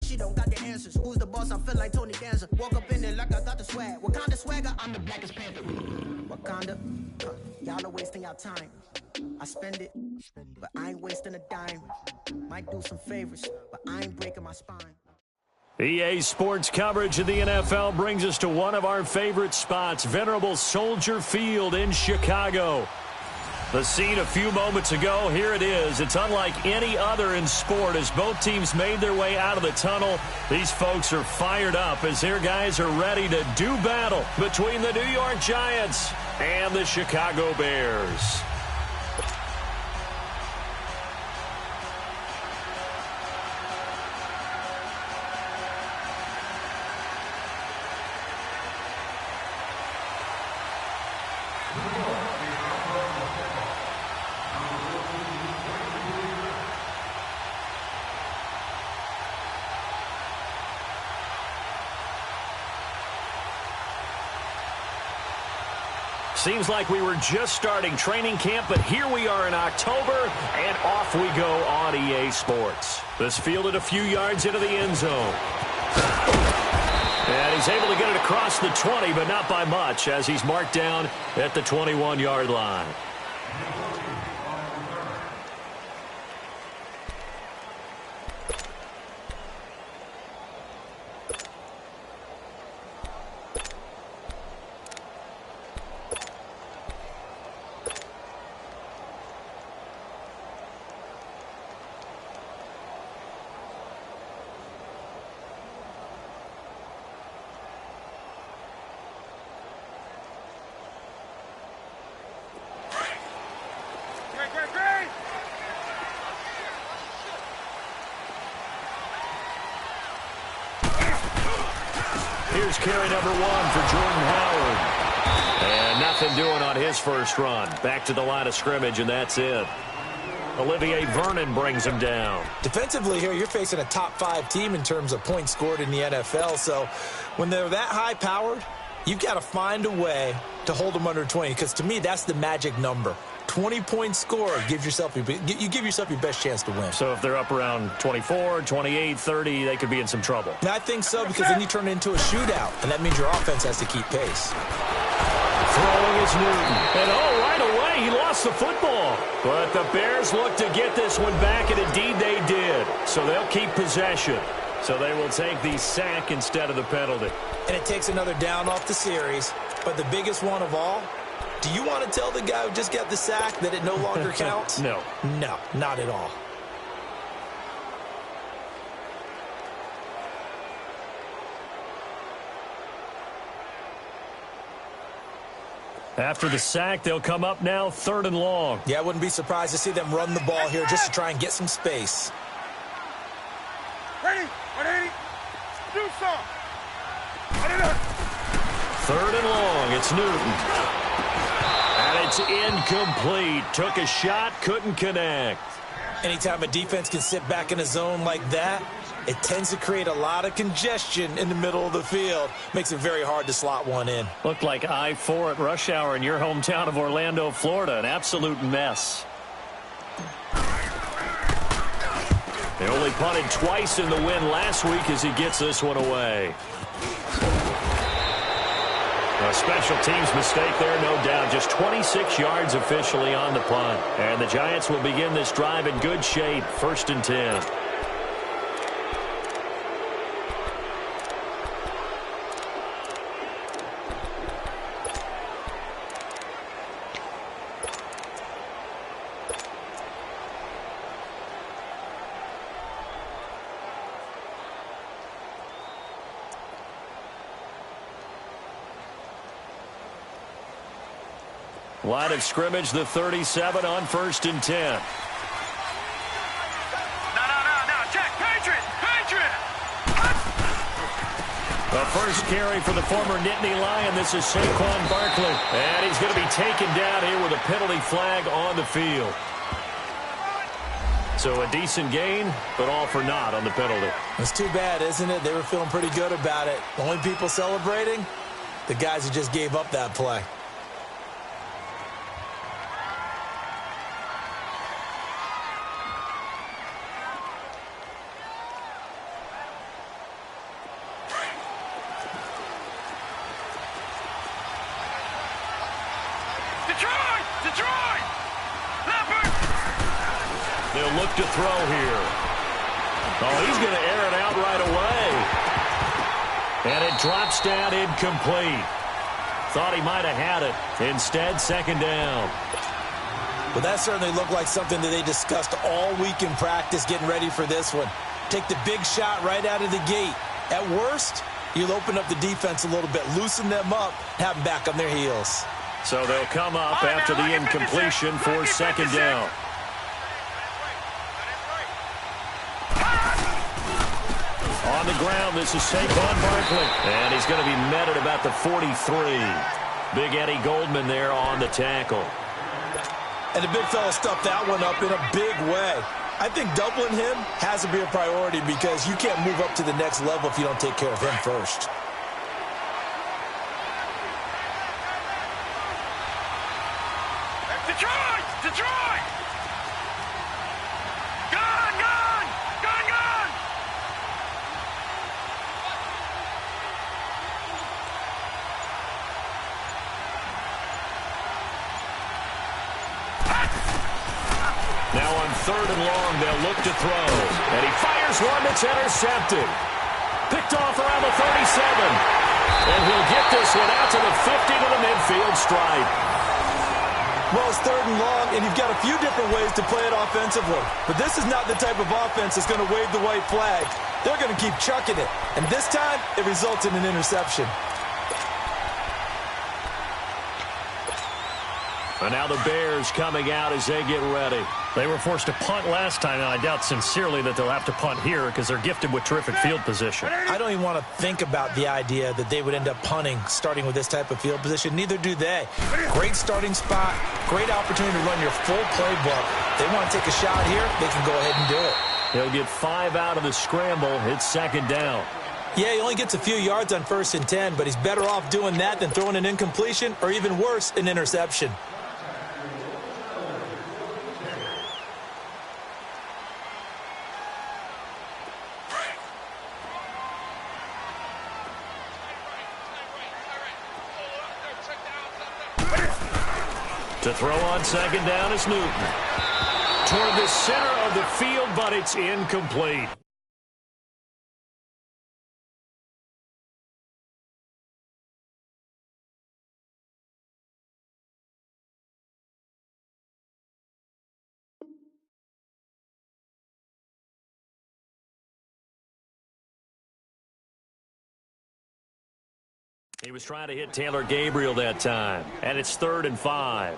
she don't got the answers. Who's the boss? I feel like Tony Danza. Walk up in there like I got the swag. Wakanda swagger, I'm the blackest panther. Wakanda, y'all are wasting your time. I spend it, but I ain't wasting a dime. Might do some favors, but I ain't breaking my spine. EA Sports coverage of the NFL brings us to one of our favorite spots, venerable Soldier Field in Chicago. The scene a few moments ago, here it is. It's unlike any other in sport as both teams made their way out of the tunnel. These folks are fired up as their guys are ready to do battle between the New York Giants and the Chicago Bears. Seems like we were just starting training camp, but here we are in October, and off we go on EA Sports. This fielded a few yards into the end zone. And he's able to get it across the 20, but not by much, as he's marked down at the 21-yard line. Here's carry number 1 for Jordan Howard. And nothing doing on his first run. Back to the line of scrimmage, and that's it. Olivier Vernon brings him down. Defensively here, you're facing a top-5 team in terms of points scored in the NFL. So when they're that high-powered, you've got to find a way to hold them under 20. Because to me, that's the magic number. 20-point score, you give yourself your best chance to win. So if they're up around 24, 28, 30, they could be in some trouble. I think so, because then you turn it into a shootout, and that means your offense has to keep pace. Throwing is Newton. And right away, he lost the football. But the Bears look to get this one back, and indeed they did. So they'll keep possession. So they will take the sack instead of the penalty. And it takes another down off the series. But the biggest one of all, do you want to tell the guy who just got the sack that it no longer counts? No. No, not at all. After the sack, they'll come up now 3rd and long. Yeah, I wouldn't be surprised to see them run the ball here just to try and get some space. Ready? Do some. 3rd and long, it's Newton. And it's incomplete. Took a shot, couldn't connect. Anytime a defense can sit back in a zone like that, it tends to create a lot of congestion in the middle of the field. Makes it very hard to slot one in. Looked like I-4 at rush hour in your hometown of Orlando, Florida. An absolute mess. They only punted twice in the win last week as he gets this one away. A special teams mistake there, no doubt. Just 26 yards officially on the punt. And the Giants will begin this drive in good shape. 1st and 10. Line of scrimmage, the 37 on 1st and 10. No, Jack, Patriot! The first carry for the former Nittany Lion. This is Saquon Barkley. And he's going to be taken down here with a penalty flag on the field. So a decent gain, but all for naught on the penalty. It's too bad, isn't it? They were feeling pretty good about it. The only people celebrating, the guys who just gave up that play. Detroit! Detroit! Leopard! They'll look to throw here. Oh, he's going to air it out right away. And it drops down incomplete. Thought he might have had it. Instead, second down. Well, that certainly looked like something that they discussed all week in practice getting ready for this one. Take the big shot right out of the gate. At worst, you'll open up the defense a little bit, loosen them up, have them back on their heels. So they'll come up after the incompletion for second down. On the ground, this is Saquon Barkley. And he's going to be met at about the 43. Big Eddie Goldman there on the tackle. And the big fella stuffed that one up in a big way. I think doubling him has to be a priority because you can't move up to the next level if you don't take care of him first. Detroit! Detroit! Gun! Gun! Gun! Gun! Now on third and long, they'll look to throw. And he fires one that's intercepted. Picked off around the 37. And he'll get this one out to the 50 to the midfield stripe. Well, it's third and long, and you've got a few different ways to play it offensively. But this is not the type of offense that's going to wave the white flag. They're going to keep chucking it. And this time, it results in an interception. And now the Bears coming out as they get ready. They were forced to punt last time, and I doubt sincerely that they'll have to punt here because they're gifted with terrific field position. I don't even want to think about the idea that they would end up punting starting with this type of field position. Neither do they. Great starting spot, great opportunity to run your full playbook. They want to take a shot here, they can go ahead and do it. He'll get 5 out of the scramble. It's second down. Yeah, he only gets a few yards on 1st and 10, but he's better off doing that than throwing an incompletion or even worse, an interception. To throw on second down is Newton. Toward the center of the field, but it's incomplete. He was trying to hit Taylor Gabriel that time, and it's 3rd and 5.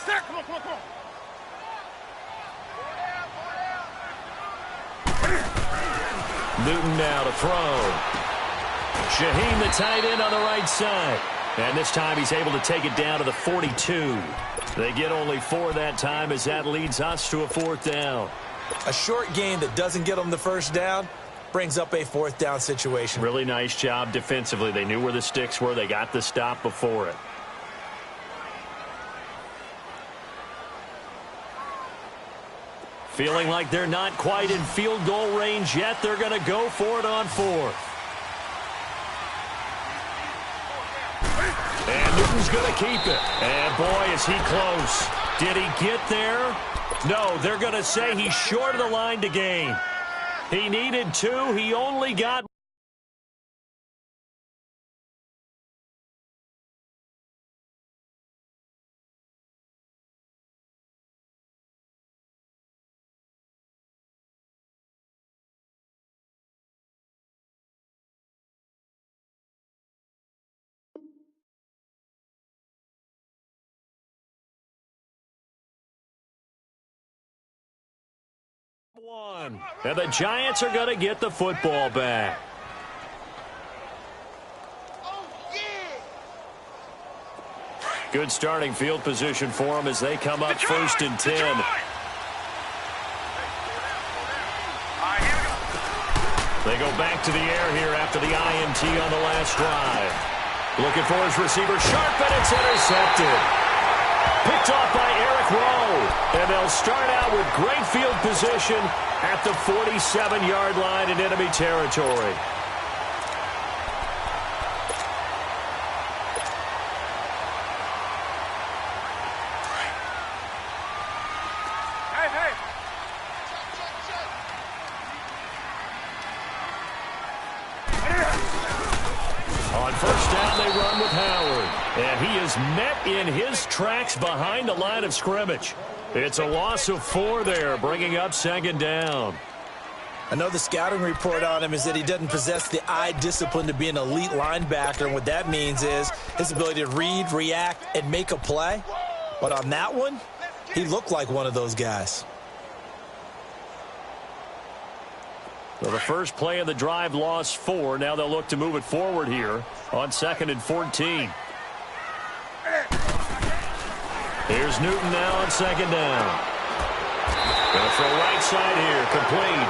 Come on, come on, come on. Newton now to throw. Shaheen, the tight end, on the right side. And this time he's able to take it down to the 42. They get only 4 that time as that leads us to a 4th down. A short gain that doesn't get them the first down brings up a 4th down situation. Really nice job defensively. They knew where the sticks were. They got the stop before it. Feeling like they're not quite in field goal range yet. They're going to go for it on 4th. And Newton's going to keep it. And boy, is he close. Did he get there? No, they're going to say he's short of the line to gain. He needed 2. He only got one. And the Giants are going to get the football back. Good starting field position for them as they come up Detroit! 1st and 10. Detroit! They go back to the air here after the INT on the last drive. Looking for his receiver, Sharp, and it's intercepted. Picked off by Eric Rowe. And they'll start out with great field position at the 47-yard line in enemy territory. On first down, they run with Howard. And he is met in his tracks behind the line of scrimmage. It's a loss of 4 there, bringing up second down. I know the scouting report on him is that he doesn't possess the eye discipline to be an elite linebacker. And what that means is his ability to read, react, and make a play. But on that one, he looked like one of those guys. So the first play of the drive lost 4. Now they'll look to move it forward here on 2nd and 14. Here's Newton now on 2nd down. Going to throw right side here, complete.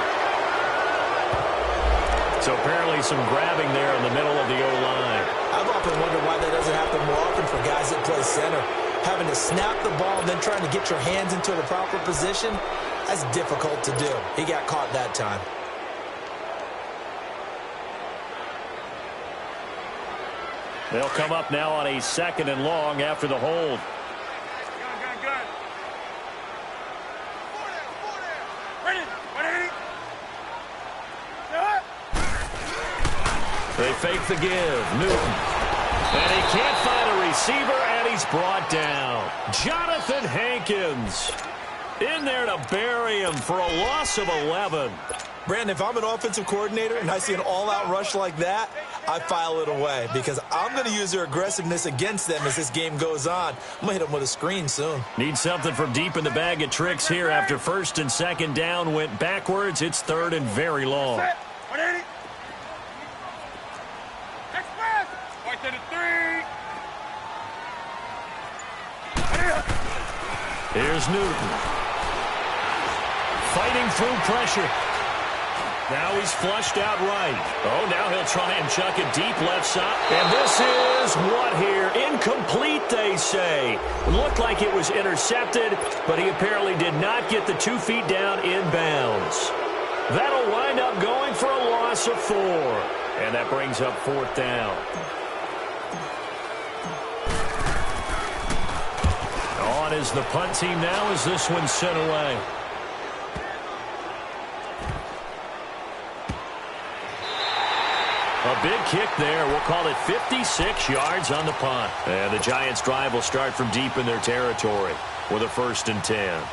So apparently some grabbing there in the middle of the O-line. I've often wondered why that doesn't happen more often for guys that play center. Having to snap the ball and then trying to get your hands into the proper position, that's difficult to do. He got caught that time. They'll come up now on a 2nd and long after the hold. They fake the give. Newton. And he can't find a receiver, and he's brought down. Jonathan Hankins in there to bury him for a loss of 11. Brandon, if I'm an offensive coordinator and I see an all-out rush like that, I file it away because I'm going to use their aggressiveness against them as this game goes on. I'm going to hit them with a screen soon. Need something from deep in the bag of tricks here after 1st and 2nd down went backwards. It's 3rd and very long. Here's Newton. Fighting through pressure. Now he's flushed out right. Oh, now he'll try and chuck it deep left side. And this is what here? Incomplete, they say. It looked like it was intercepted, but he apparently did not get the 2 feet down inbounds. That'll wind up going for a loss of 4. And that brings up 4th down. On is the punt team now as this one's sent away. A big kick there. We'll call it 56 yards on the punt. And the Giants' drive will start from deep in their territory with a 1st and 10.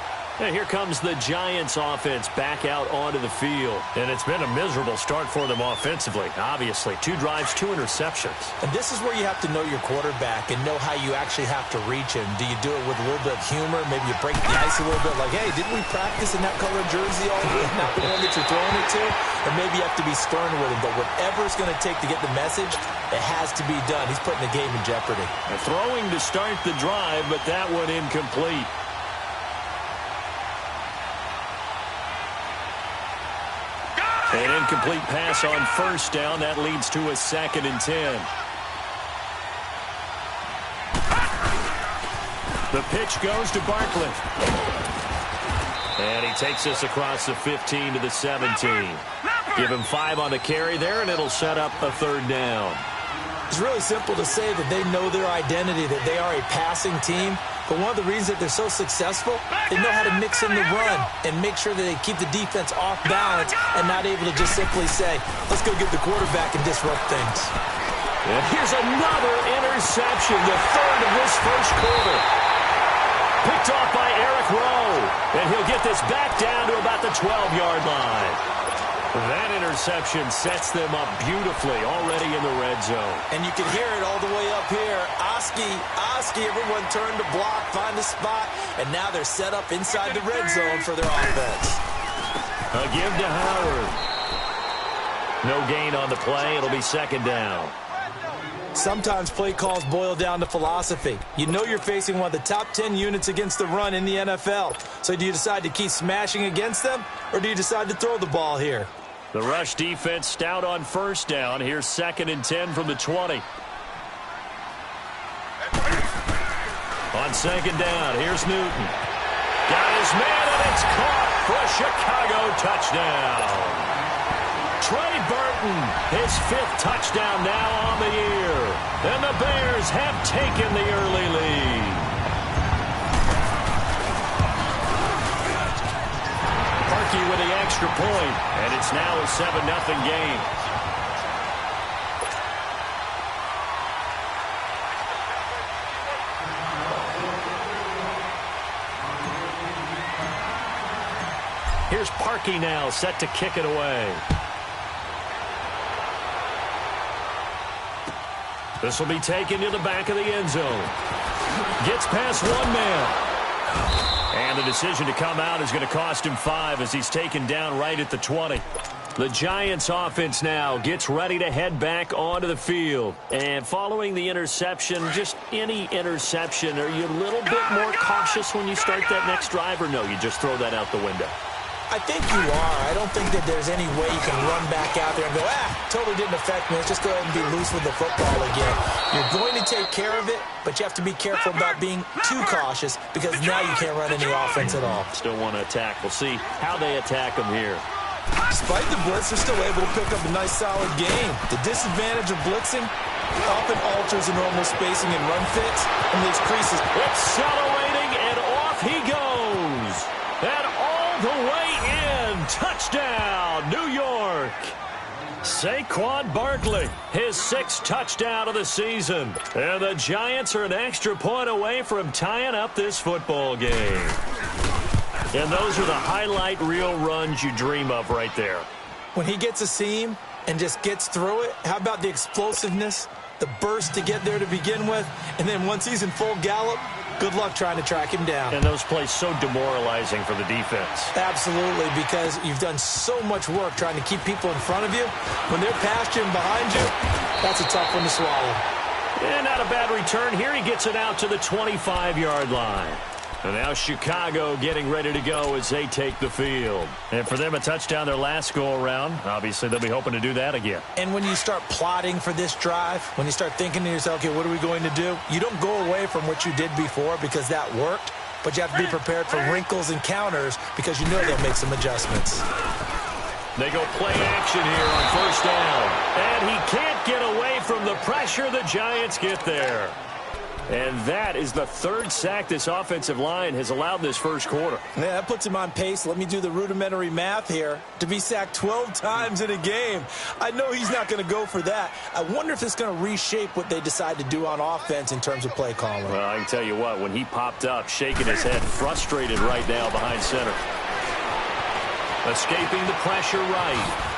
And here comes the Giants offense back out onto the field. And it's been a miserable start for them offensively, obviously. 2 drives, 2 interceptions. And this is where you have to know your quarterback and know how you actually have to reach him. Do you do it with a little bit of humor? Maybe you break the ice a little bit like, hey, didn't we practice in that color jersey all week? Not the one that you're throwing it to? Or maybe you have to be stern with him. But whatever it's going to take to get the message, it has to be done. He's putting the game in jeopardy. Throwing to start the drive, but that one incomplete. An incomplete pass on 1st down. That leads to a 2nd and 10. The pitch goes to Barkley. And he takes this across the 15 to the 17. Give him 5 on the carry there, and it'll set up a 3rd down. It's really simple to say that they know their identity, that they are a passing team. But one of the reasons that they're so successful, they know how to mix in the run and make sure that they keep the defense off balance and not able to just simply say, let's go get the quarterback and disrupt things. And here's another interception, the 3rd of this 1st quarter. Picked off by Eric Rowe. And he'll get this back down to about the 12-yard line. That interception sets them up beautifully already in the red zone. And you can hear it all the way up here. Oski, everyone turned to block, find a spot, and now they're set up inside the red zone for their offense. A give to Howard. No gain on the play. It'll be 2nd down. Sometimes play calls boil down to philosophy. You know you're facing one of the top 10 units against the run in the NFL. So do you decide to keep smashing against them, or do you decide to throw the ball here? The rush defense stout on 1st down. Here's 2nd and 10 from the 20. On second down, here's Newton. Got his man, and it's caught for a Chicago touchdown. Trey Burton, his 5th touchdown now on the year. And the Bears have taken the early lead. Parkey with the extra point, and it's now a 7-0 game. Here's Parkey now, set to kick it away. This will be taken to the back of the end zone. Gets past one man. And the decision to come out is going to cost him 5 as he's taken down right at the 20. The Giants offense now gets ready to head back onto the field. And following the interception, just any interception, are you a little bit more cautious when you start that next drive, or no, you just throw that out the window? I think you are. I don't think that there's any way you can run back out there and go, totally didn't affect me. Let's just go ahead and be loose with the football again. You're going to take care of it, but you have to be careful about being too cautious because now you can't run any offense at all. Still want to attack. We'll see how they attack them here. Despite the blitz, they're still able to pick up a nice, solid game. The disadvantage of blitzing often alters the normal spacing and run fits and these creases. Accelerating, and off he goes. And all the way in. Touchdown, New York. Saquon Barkley, his 6th touchdown of the season. And the Giants are an extra point away from tying up this football game. And those are the highlight reel runs you dream of right there. When he gets a seam and just gets through it, how about the explosiveness, the burst to get there to begin with, and then once he's in full gallop, good luck trying to track him down. And those plays so demoralizing for the defense. Absolutely, because you've done so much work trying to keep people in front of you. When they're past you and behind you, that's a tough one to swallow. And not a bad return here. He gets it out to the 25-yard line. And now Chicago getting ready to go as they take the field. And for them, a touchdown their last go-around. Obviously, they'll be hoping to do that again. And when you start plotting for this drive, when you start thinking to yourself, okay, what are we going to do? You don't go away from what you did before because that worked, but you have to be prepared for wrinkles and counters because you know they'll make some adjustments. They go play action here on first down. And he can't get away from the pressure. The Giants get there. And that is the 3rd sack this offensive line has allowed this first quarter. Yeah, that puts him on pace. Let me do the rudimentary math here. To be sacked 12 times in a game, I know he's not going to go for that. I wonder if it's going to reshape what they decide to do on offense in terms of play calling. Well, I can tell you what, when he popped up, shaking his head, frustrated right now behind center. Escaping the pressure right.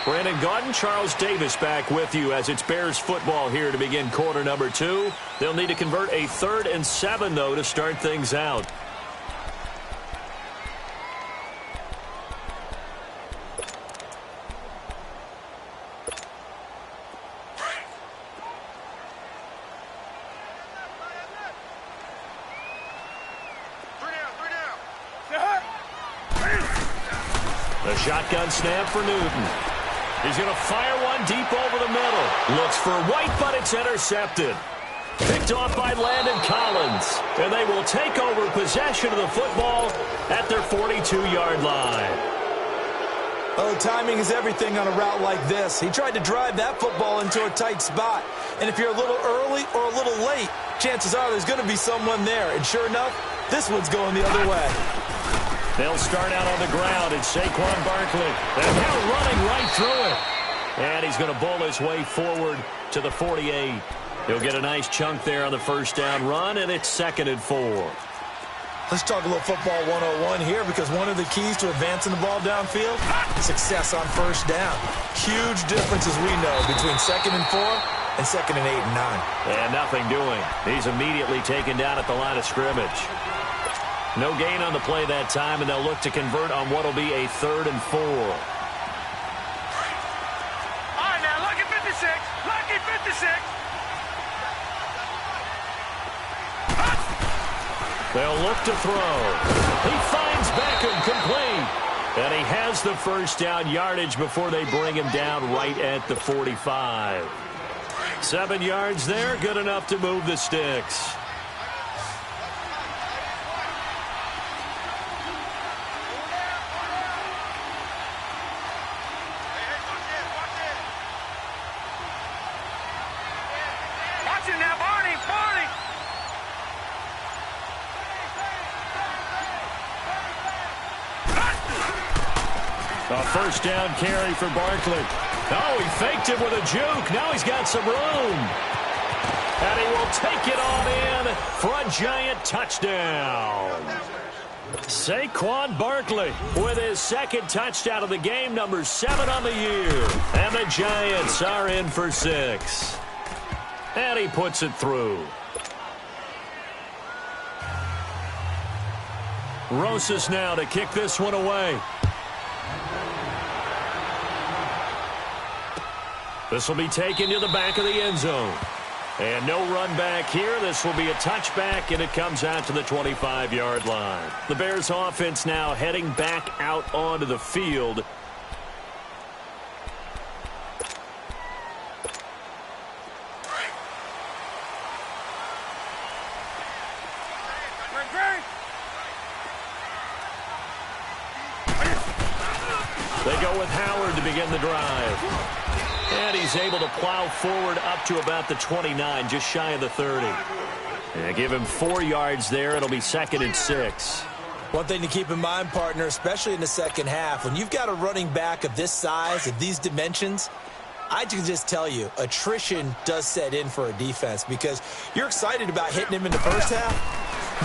Brandon Gaudin, Charles Davis back with you as it's Bears football here to begin quarter number 2. They'll need to convert a 3rd and 7, though, to start things out. The shotgun snap for Newton. He's going to fire one deep over the middle. Looks for White, but it's intercepted. Picked off by Landon Collins. And they will take over possession of the football at their 42-yard line. Oh, timing is everything on a route like this. He tried to drive that football into a tight spot. And if you're a little early or a little late, chances are there's going to be someone there. And sure enough, this one's going the other way. They'll start out on the ground. It's Saquon Barkley. And now running right through it. And he's going to bowl his way forward to the 48. He'll get a nice chunk there on the first down run, and it's 2nd and 4. Let's talk a little football 101 here, because one of the keys to advancing the ball downfield, success on first down. Huge difference, as we know, between 2nd and 4 and 2nd and 8 and 9. And nothing doing. He's immediately taken down at the line of scrimmage. No gain on the play that time, and they'll look to convert on what will be a 3rd and 4. All right, now, lucky 56. Lucky 56. They'll look to throw. He finds Beckham complete. And he has the first down yardage before they bring him down right at the 45. 7 yards there, good enough to move the sticks. A first down carry for Barkley. Oh, he faked it with a juke. Now he's got some room. And he will take it on in for a giant touchdown. Saquon Barkley with his second touchdown of the game, number 7 on the year. And the Giants are in for 6. And he puts it through. Rosas now to kick this one away. This will be taken to the back of the end zone. And no run back here. This will be a touchback, and it comes out to the 25-yard line. The Bears offense now heading back out onto the field. They go with Howard to begin the drive. And he's able to plow forward up to about the 29, just shy of the 30. And give him 4 yards there. It'll be 2nd and 6. One thing to keep in mind, partner, especially in the second half, when you've got a running back of this size, of these dimensions, I can just tell you, attrition does set in for a defense because you're excited about hitting him in the first half.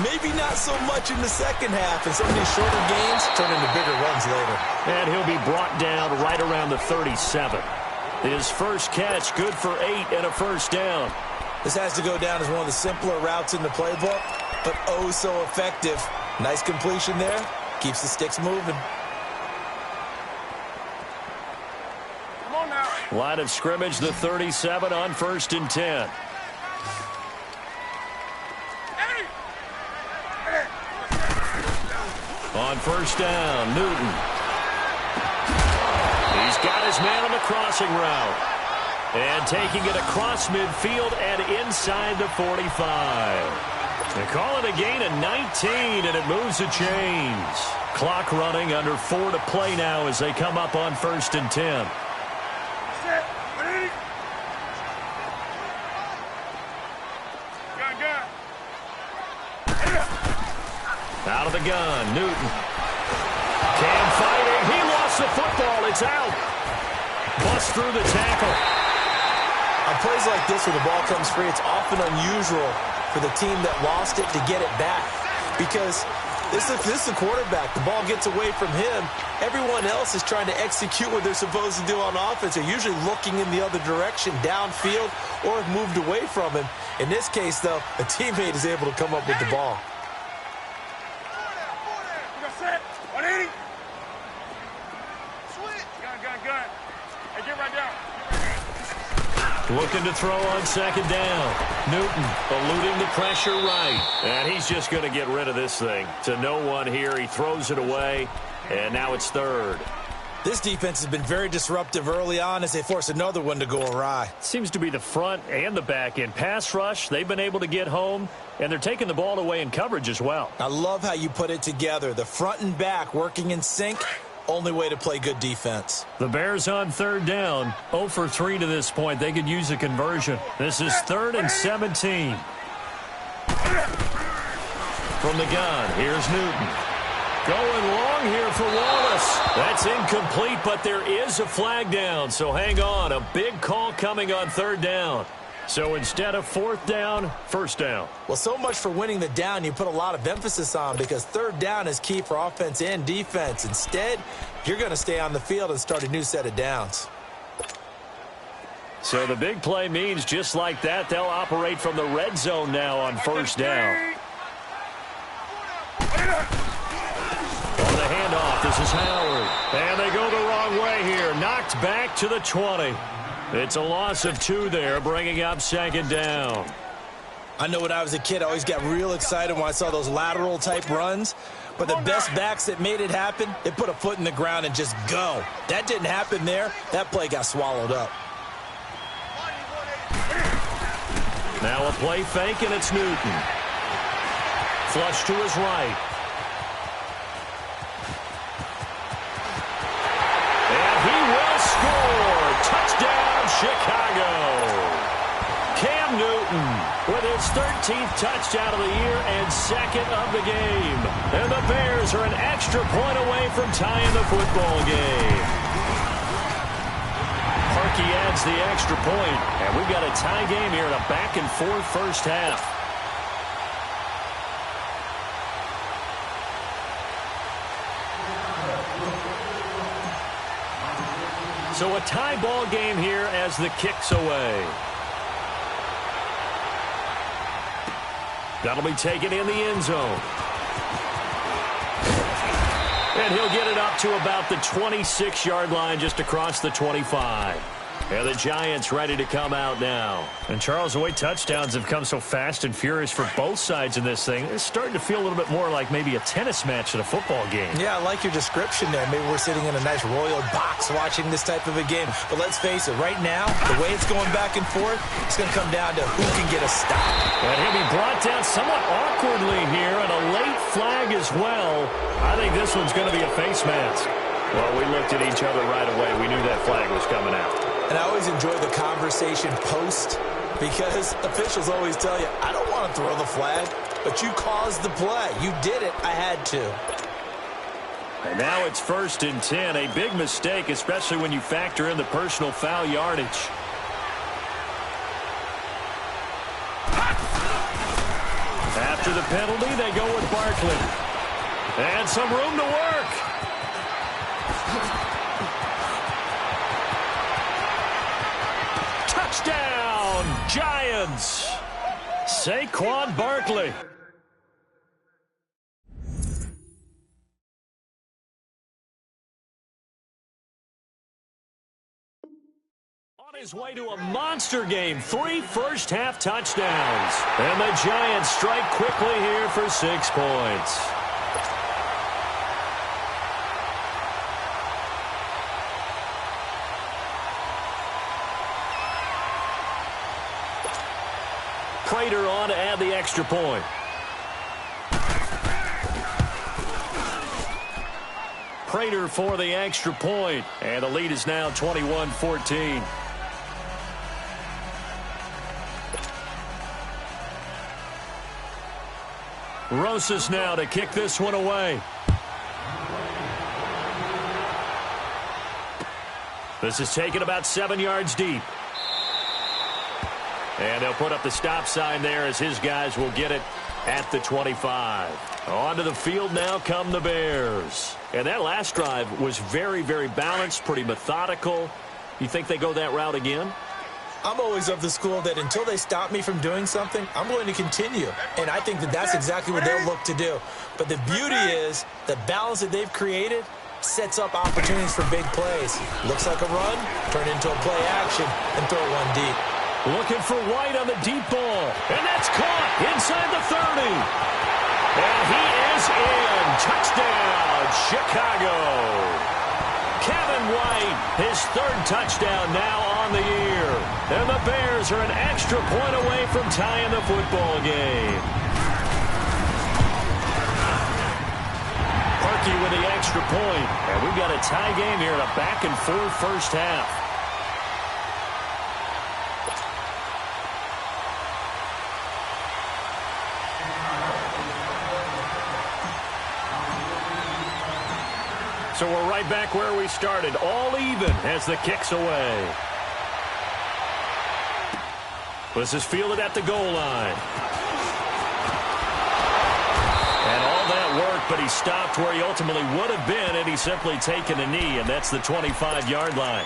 Maybe not so much in the second half, and some of these shorter gains turn into bigger runs later. And he'll be brought down right around the 37. His first catch, good for 8 and a first down. This has to go down as one of the simpler routes in the playbook, but oh so effective. Nice completion there. Keeps the sticks moving. Come on now. Line of scrimmage, the 37 on 1st and 10. On first down, Newton. He's got his man on the crossing route. And taking it across midfield and inside the 45. They call it a gain of 19, and it moves the chains. Clock running, under 4 to play now as they come up on 1st and 10. Out of the gun, Newton. Cam fighting. He lost the football. It's out. Bust through the tackle. On plays like this where the ball comes free, it's often unusual for the team that lost it to get it back. Because this is the quarterback. The ball gets away from him. Everyone else is trying to execute what they're supposed to do on offense. They're usually looking in the other direction, downfield, or have moved away from him. In this case, though, a teammate is able to come up with the ball. Looking to throw on 2nd down. Newton eluding the pressure right. And he's just going to get rid of this thing. To no one here. He throws it away. And now it's 3rd. This defense has been very disruptive early on as they force another one to go awry. Seems to be the front and the back end. Pass rush, they've been able to get home. And they're taking the ball away in coverage as well. I love how you put it together. The front and back working in sync. Only way to play good defense. The Bears on 3rd down. 0 for 3 to this point. They could use a conversion. This is 3rd and 17. From the gun, here's Newton. Going long here for Wallace. That's incomplete, but there is a flag down. So hang on. A big call coming on 3rd down. So instead of 4th down, 1st down. Well, so much for winning the down you put a lot of emphasis on because 3rd down is key for offense and defense. Instead, you're going to stay on the field and start a new set of downs. So the big play means just like that, they'll operate from the red zone now on 1st down. On the handoff, this is Howard. And they go the wrong way here. Knocked back to the 20. It's a loss of 2 there, bringing up 2nd down. I know when I was a kid, I always got real excited when I saw those lateral-type runs. But the best backs that made it happen, they put a foot in the ground and just go. That didn't happen there. That play got swallowed up. Now a play fake, and it's Newton. Flush to his right. And he will score. Touchdown, Chicago. Cam Cam Newton with his 13th touchdown of the year and second of the game. And the Bears are an extra point away from tying the football game. Parkey adds the extra point, and we've got a tie game here in a back-and-forth first half. So a tie ball game here as the kick's away. That'll be taken in the end zone. And he'll get it up to about the 26-yard line just across the 25. And the Giants ready to come out now. And, Charles, the way touchdowns have come so fast and furious for both sides in this thing, it's starting to feel a little bit more like maybe a tennis match at a football game. Yeah, I like your description there. Maybe we're sitting in a nice royal box watching this type of a game. But let's face it, right now, the way it's going back and forth, it's going to come down to who can get a stop. And he'll be brought down somewhat awkwardly here, and a late flag as well. I think this one's going to be a face mask. Well, we looked at each other right away. We knew that flag was coming out. And I always enjoy the conversation post because officials always tell you, I don't want to throw the flag, but you caused the play. You did it. I had to. And now it's 1st and 10. A big mistake, especially when you factor in the personal foul yardage. After the penalty, they go with Barkley. And some room to work. Touchdown, Giants. Saquon Barkley. On his way to a monster game, 3 first-half touchdowns. And the Giants strike quickly here for 6 points. Prater on to add the extra point. Prater for the extra point. And the lead is now 21-14. Rosas now to kick this one away. This is taken about 7 yards deep. And they'll put up the stop sign there as his guys will get it at the 25. Onto the field now come the Bears. And that last drive was very, very balanced, pretty methodical. You think they go that route again? I'm always of the school that until they stop me from doing something, I'm going to continue. And I think that that's exactly what they'll look to do. But the beauty is the balance that they've created sets up opportunities for big plays. Looks like a run, turn into a play action, and throw one deep. Looking for White on the deep ball. And that's caught inside the 30. And he is in. Touchdown, Chicago. Kevin White, his 3rd touchdown now on the year. And the Bears are an extra point away from tying the football game. Parkey with the extra point. And we've got a tie game here in a back-and-forth first half. So we're right back where we started, all even as the kick's away. This is fielded at the goal line. And all that work, but he stopped where he ultimately would have been had he simply taken a knee, and that's the 25-yard line.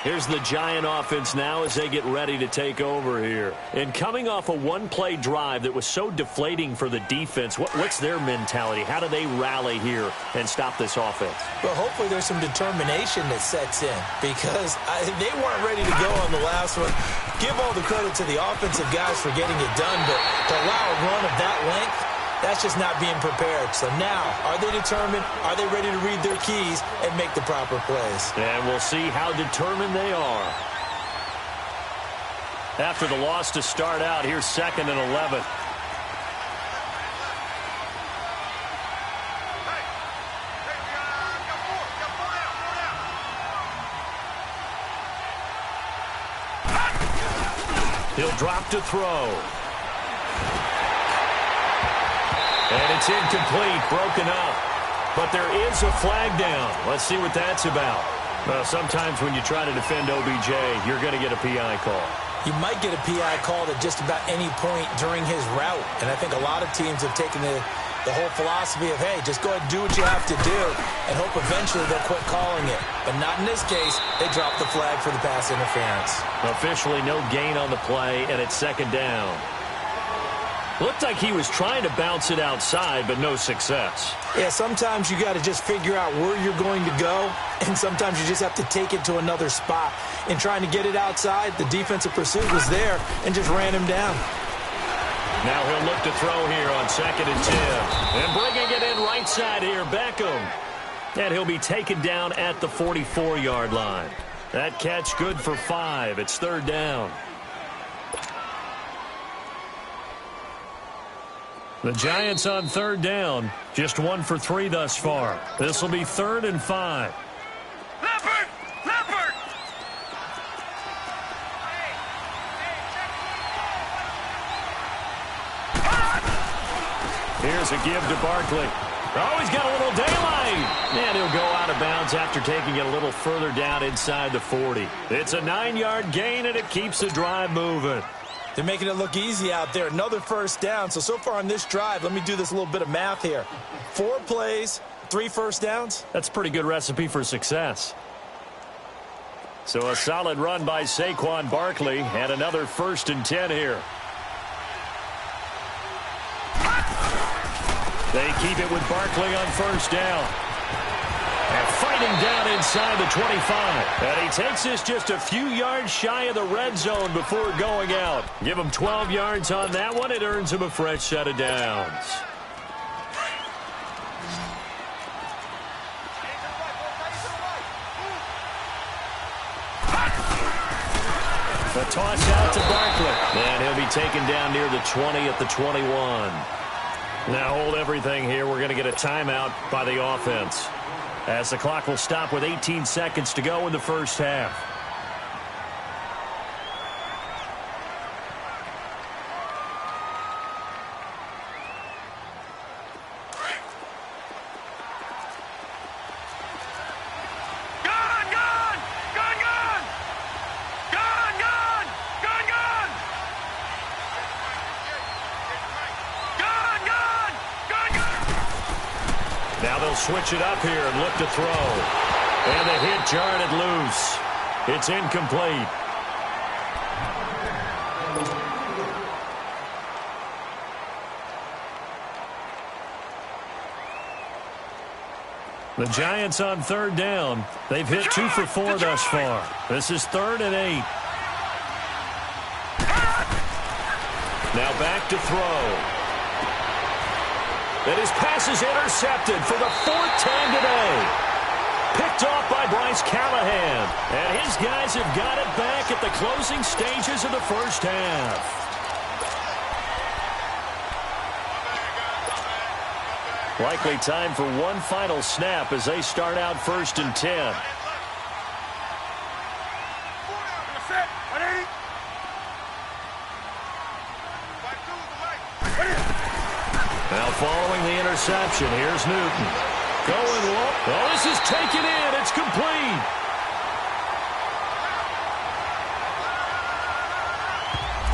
Here's the Giant offense now as they get ready to take over here. And coming off a one-play drive that was so deflating for the defense, what's their mentality? How do they rally here and stop this offense? Well, hopefully there's some determination that sets in because they weren't ready to go on the last one. Give all the credit to the offensive guys for getting it done, but to allow a run of that length, that's just not being prepared. So now, are they determined? Are they ready to read their keys and make the proper plays? And we'll see how determined they are. After the loss to start out, here's 2nd and 11. He'll drop to throw. And it's incomplete, broken up. But there is a flag down. Let's see what that's about. Well, sometimes when you try to defend OBJ, you're going to get a PI call. You might get a PI called at just about any point during his route. And I think a lot of teams have taken the whole philosophy of, hey, just go ahead and do what you have to do and hope eventually they'll quit calling it. But not in this case. They dropped the flag for the pass interference. Officially no gain on the play, and it's second down. Looked like he was trying to bounce it outside, but no success. Yeah, sometimes you got to just figure out where you're going to go, and sometimes you just have to take it to another spot. In trying to get it outside, the defensive pursuit was there and just ran him down. Now he'll look to throw here on 2nd and 10. And bringing it in right side here, Beckham. And he'll be taken down at the 44-yard line. That catch good for 5. It's 3rd down. The Giants on 3rd down. Just 1 for 3 thus far. This will be 3rd and 5. Leopard! Leopard! Here's a give to Barkley. Oh, he's got a little daylight. And he'll go out of bounds after taking it a little further down inside the 40. It's a 9-yard gain, and it keeps the drive moving. They're making it look easy out there. Another first down. So far on this drive, let me do this little bit of math here. 4 plays, 3 first downs. That's a pretty good recipe for success. So a solid run by Saquon Barkley, and another 1st and 10 here. They keep it with Barkley on 1st down. And fighting down inside the 25. And he takes this just a few yards shy of the red zone before going out. Give him 12 yards on that one. It earns him a fresh set of downs. The toss out to Barkley. And he'll be taken down near the 20 at the 21. Now hold everything here. We're going to get a timeout by the offense, as the clock will stop with 18 seconds to go in the first half. Now they'll switch it up here and look to throw. And the hit jarred it loose. It's incomplete. The Giants on 3rd down. They've hit 2 for 4 thus far. This is 3rd and 8. Now back to throw. And his pass is intercepted for the 4th time today. Picked off by Bryce Callahan. And his guys have got it back at the closing stages of the first half. Likely time for one final snap as they start out 1st and 10. Now following the interception, here's Newton. Going low. Oh, this is taken in. It's complete.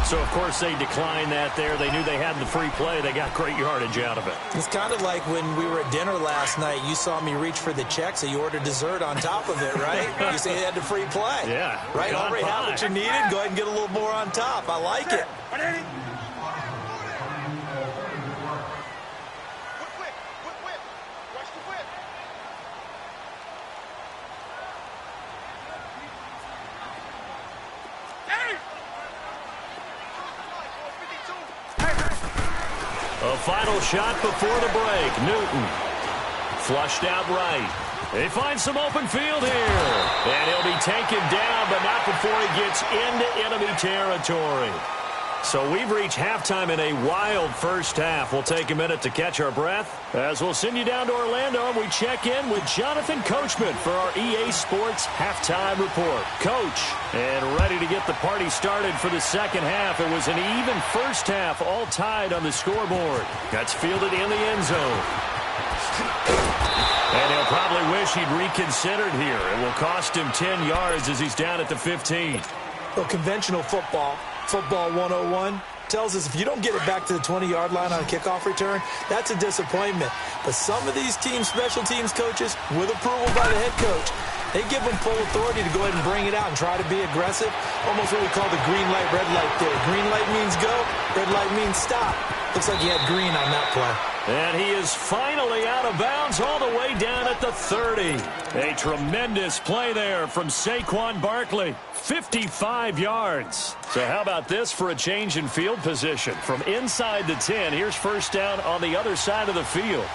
So, of course, they declined that there. They knew they had the free play. They got great yardage out of it. It's kind of like when we were at dinner last night. You saw me reach for the check, so you ordered dessert on top of it, right? You say you had the free play. Yeah. Right? Already had what you needed. Go ahead and get a little more on top. I like it. A final shot before the break. Newton flushed out right. They find some open field here. And he'll be taken down, but not before he gets into enemy territory. So we've reached halftime in a wild first half. We'll take a minute to catch our breath as we'll send you down to Orlando and we check in with Jonathan Coachman for our EA Sports Halftime Report. Coach, and ready to get the party started for the second half. It was an even first half, all tied on the scoreboard. That's fielded in the end zone. And he'll probably wish he'd reconsidered here. It will cost him 10 yards as he's down at the 15. Well, conventional football 101, tells us if you don't get it back to the 20-yard line on a kickoff return, that's a disappointment. But some of these teams, special teams coaches, with approval by the head coach, they give them full authority to go ahead and bring it out and try to be aggressive. Almost what we call the green light, red light theory. Green light means go, red light means stop. Looks like he had green on that play. And he is finally out of bounds all the way down at the 30. A tremendous play there from Saquon Barkley. 55 yards. So how about this for a change in field position? From inside the 10, here's first down on the other side of the field.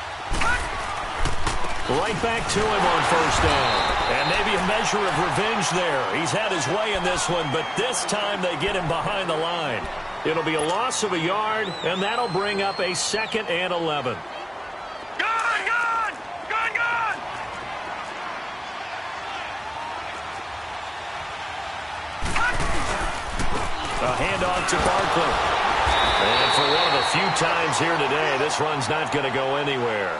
Right back to him on first down. And maybe a measure of revenge there. He's had his way in this one, but this time they get him behind the line. It'll be a loss of a yard, and that'll bring up a 2nd and 11. A handoff to Barkley. And for one of the few times here today, this run's not going to go anywhere.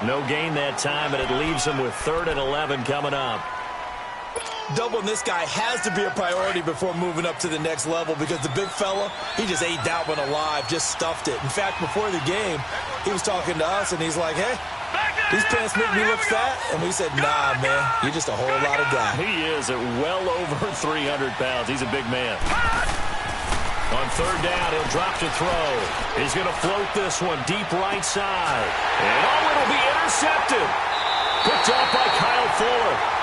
No gain that time, and it leaves him with 3rd and 11 coming up. Doubling this guy has to be a priority before moving up to the next level because the big fella, he just ate that one alive, just stuffed it. In fact, before the game, he was talking to us, and he's like, hey, these pants make me look fat. And we said, nah, man, you're just a whole lot of guy. He is at well over 300 pounds. He's a big man. On 3rd down, he'll drop to throw. He's going to float this one deep right side. And it'll be intercepted. Picked off by Kyle Fuller.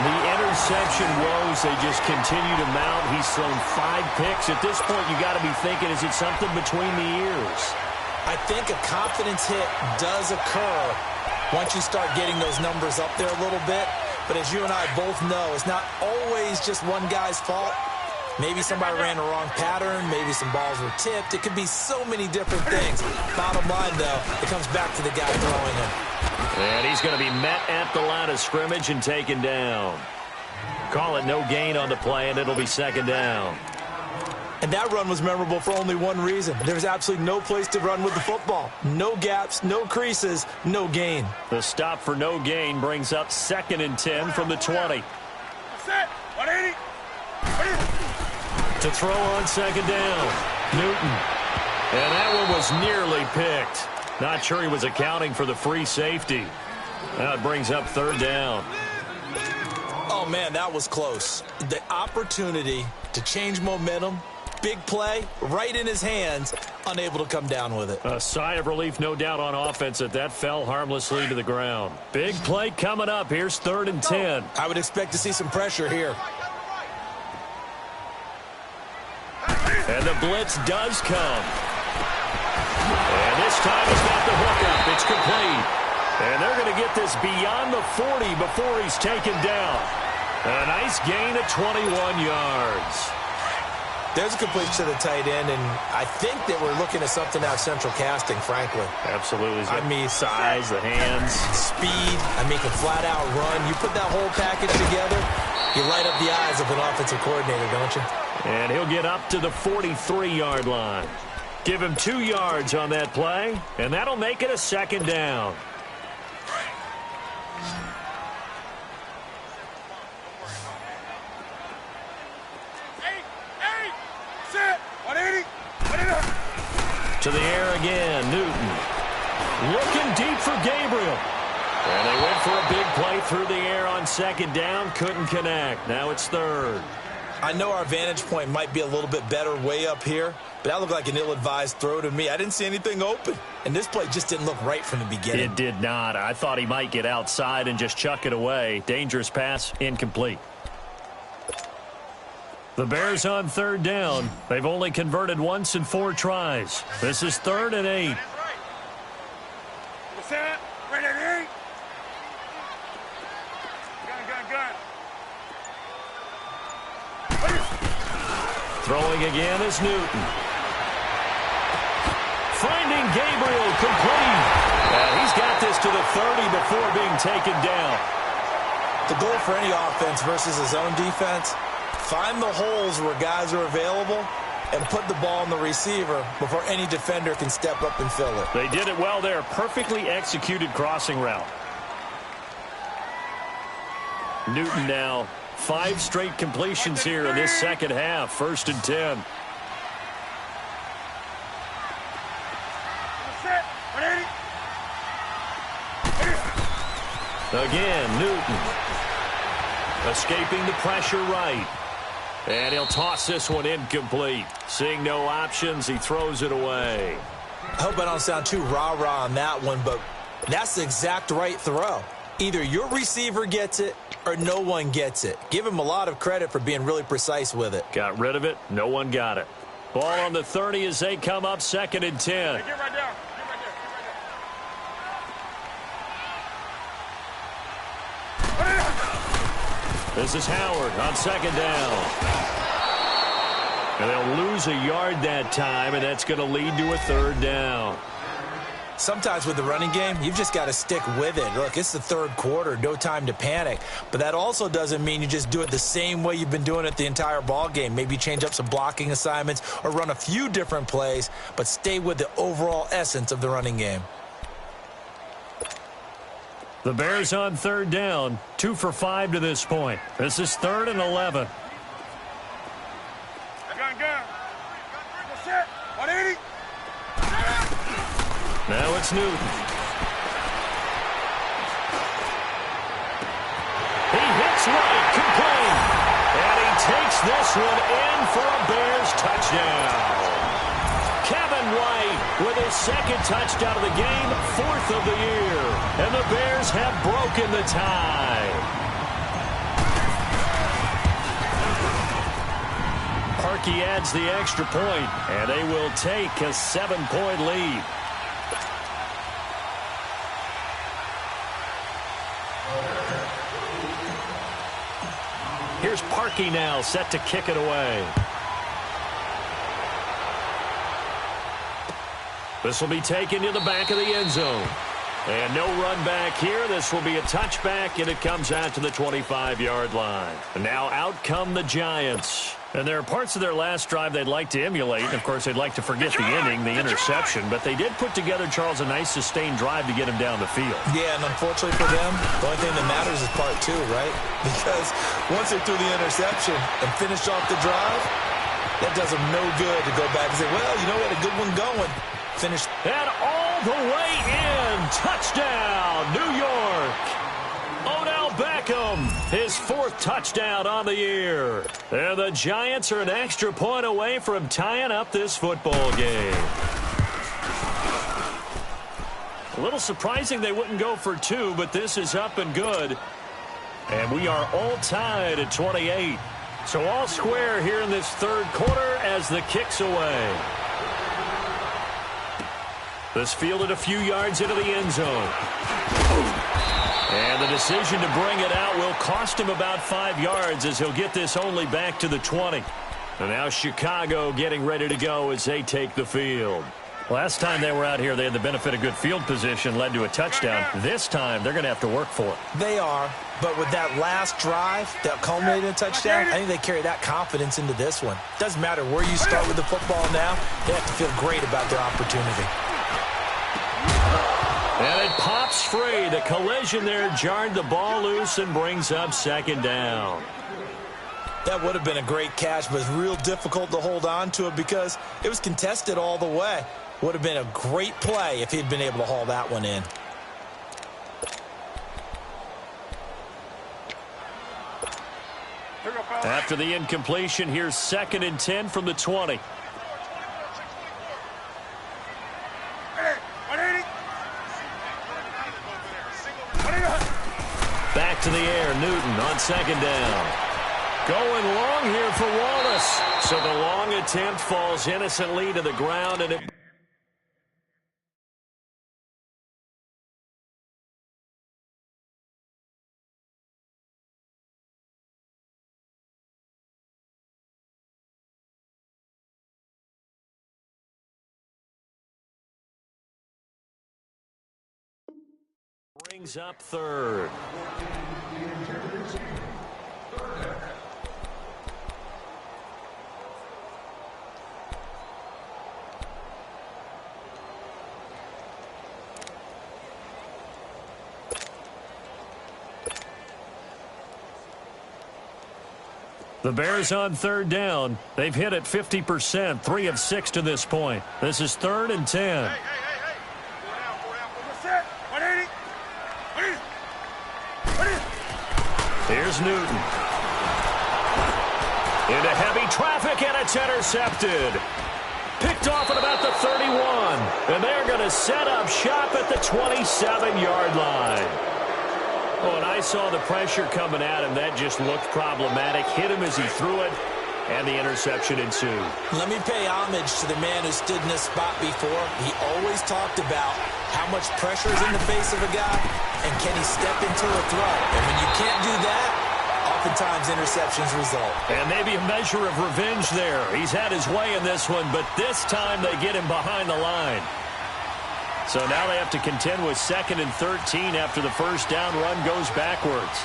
The interception woes, they just continue to mount. He's thrown 5 picks. At this point, you got to be thinking, is it something between the ears? I think a confidence hit does occur once you start getting those numbers up there a little bit. But as you and I both know, it's not always just one guy's fault. Maybe somebody ran the wrong pattern. Maybe some balls were tipped. It could be so many different things. Bottom line, though, it comes back to the guy throwing him. And he's going to be met at the line of scrimmage and taken down. Call it no gain on the play, and it'll be 2nd down. And that run was memorable for only one reason. There's absolutely no place to run with the football. No gaps, no creases, no gain. The stop for no gain brings up 2nd and 10 from the 20. Set. 180. To throw on 2nd down, Newton. And that one was nearly picked. Not sure he was accounting for the free safety. Now it brings up 3rd down. Oh, man, that was close. The opportunity to change momentum, big play, right in his hands, unable to come down with it. A sigh of relief, no doubt, on offense that fell harmlessly to the ground. Big play coming up. Here's 3rd and 10. I would expect to see some pressure here. And the blitz does come. And this time he's got the hook up. It's complete. And they're going to get this beyond the 40 before he's taken down. A nice gain of 21 yards. There's a completion to the tight end, and I think that we're looking at something out of central casting, frankly. Absolutely. I mean, size, the hands. Speed. I mean, can flat out run. You put that whole package together, you light up the eyes of an offensive coordinator, don't you? And he'll get up to the 43-yard line. Give him 2 yards on that play, and that'll make it a 2nd down. Set. 180. To the air again, Newton. Looking deep for Gabriel. And they went for a big play through the air on 2nd down. Couldn't connect. Now it's 3rd. I know our vantage point might be a little bit better way up here, but that looked like an ill-advised throw to me. I didn't see anything open, and this play just didn't look right from the beginning. It did not. I thought he might get outside and just chuck it away. Dangerous pass, incomplete. The Bears on 3rd down. They've only converted once in 4 tries. This is 3rd and 8. Set. Right at 8. Gun. Throwing again is Newton. Finding Gabriel, complete. And he's got this to the 30 before being taken down. The goal for any offense versus his own defense, find the holes where guys are available and put the ball on the receiver before any defender can step up and fill it. They did it well there. Perfectly executed crossing route. Newton now 5 straight completions here in this second half. 1st and 10. Again, Newton. Escaping the pressure right. And he'll toss this one incomplete. Seeing no options, he throws it away. I hope I don't sound too rah-rah on that one, but that's the exact right throw. Either your receiver gets it or no one gets it. Give him a lot of credit for being really precise with it. Got rid of it. No one got it. Ball on the 30 as they come up 2nd and 10. Get right down. This is Howard on 2nd down. And they'll lose a yard that time, and that's going to lead to a 3rd down. Sometimes with the running game, you've just got to stick with it. Look, it's the 3rd quarter, no time to panic. But that also doesn't mean you just do it the same way you've been doing it the entire ball game. Maybe change up some blocking assignments or run a few different plays, but stay with the overall essence of the running game. The Bears on 3rd down, 2 for 5 to this point. This is 3rd and 11. Gun. Set. 180. Now it's Newton. He hits right, complete. And he takes this one in for a Bears touchdown. Kevin White with his 2nd touchdown of the game, 4th of the year. And the Bears have broken the tie. Parkey adds the extra point, and they will take a 7-point lead. Here's Parkey now, set to kick it away. This will be taken to the back of the end zone. And no run back here. This will be a touchback, and it comes out to the 25-yard line. And now out come the Giants. And there are parts of their last drive they'd like to emulate. And, of course, they'd like to forget the inning, the interception. But they did put together, Charles, a nice sustained drive to get him down the field. Yeah, and unfortunately for them, the only thing that matters is part 2, right? Because once they threw the interception and finished off the drive, that does them no good to go back and say, well, you know, we had a good one going. Finished. And all the way in. Touchdown, New York. Odell Beckham, his 4th touchdown on the year. And the Giants are an extra point away from tying up this football game. A little surprising they wouldn't go for 2, but this is up and good. And we are all tied at 28. So all square here in this 3rd quarter as the kick's away. This fielded a few yards into the end zone. And the decision to bring it out will cost him about 5 yards as he'll get this only back to the 20. And now Chicago getting ready to go as they take the field. Last time they were out here, they had the benefit of good field position, led to a touchdown. This time, they're going to have to work for it. They are, but with that last drive that culminated in a touchdown, I think they carry that confidence into this one. Doesn't matter where you start with the football now, they have to feel great about their opportunity. And it pops free. The collision there jarred the ball loose and brings up 2nd down. That would have been a great catch, but it's real difficult to hold on to it because it was contested all the way. Would have been a great play if he'd been able to haul that one in. After the incompletion, here's 2nd and 10 from the 20. Back to the air, Newton on 2nd down. Going long here for Wallace. So the long attempt falls innocently to the ground, and it brings up third. The Bears on third down. They've hit it 50%, 3 of 6 to this point. This is 3rd and 10. Hey. Go down. 180. Here's Newton. Into heavy traffic, and it's intercepted. Picked off at about the 31. And they're going to set up shop at the 27-yard line. Oh, and I saw the pressure coming at him. That just looked problematic. Hit him as he threw it, and the interception ensued. Let me pay homage to the man who stood in this spot before. He always talked about how much pressure is in the face of a guy, and can he step into a throw. And when you can't do that, oftentimes interceptions result. And maybe a measure of revenge there. He's had his way in this one, but this time they get him behind the line. So now they have to contend with 2nd and 13 after the first down run goes backwards.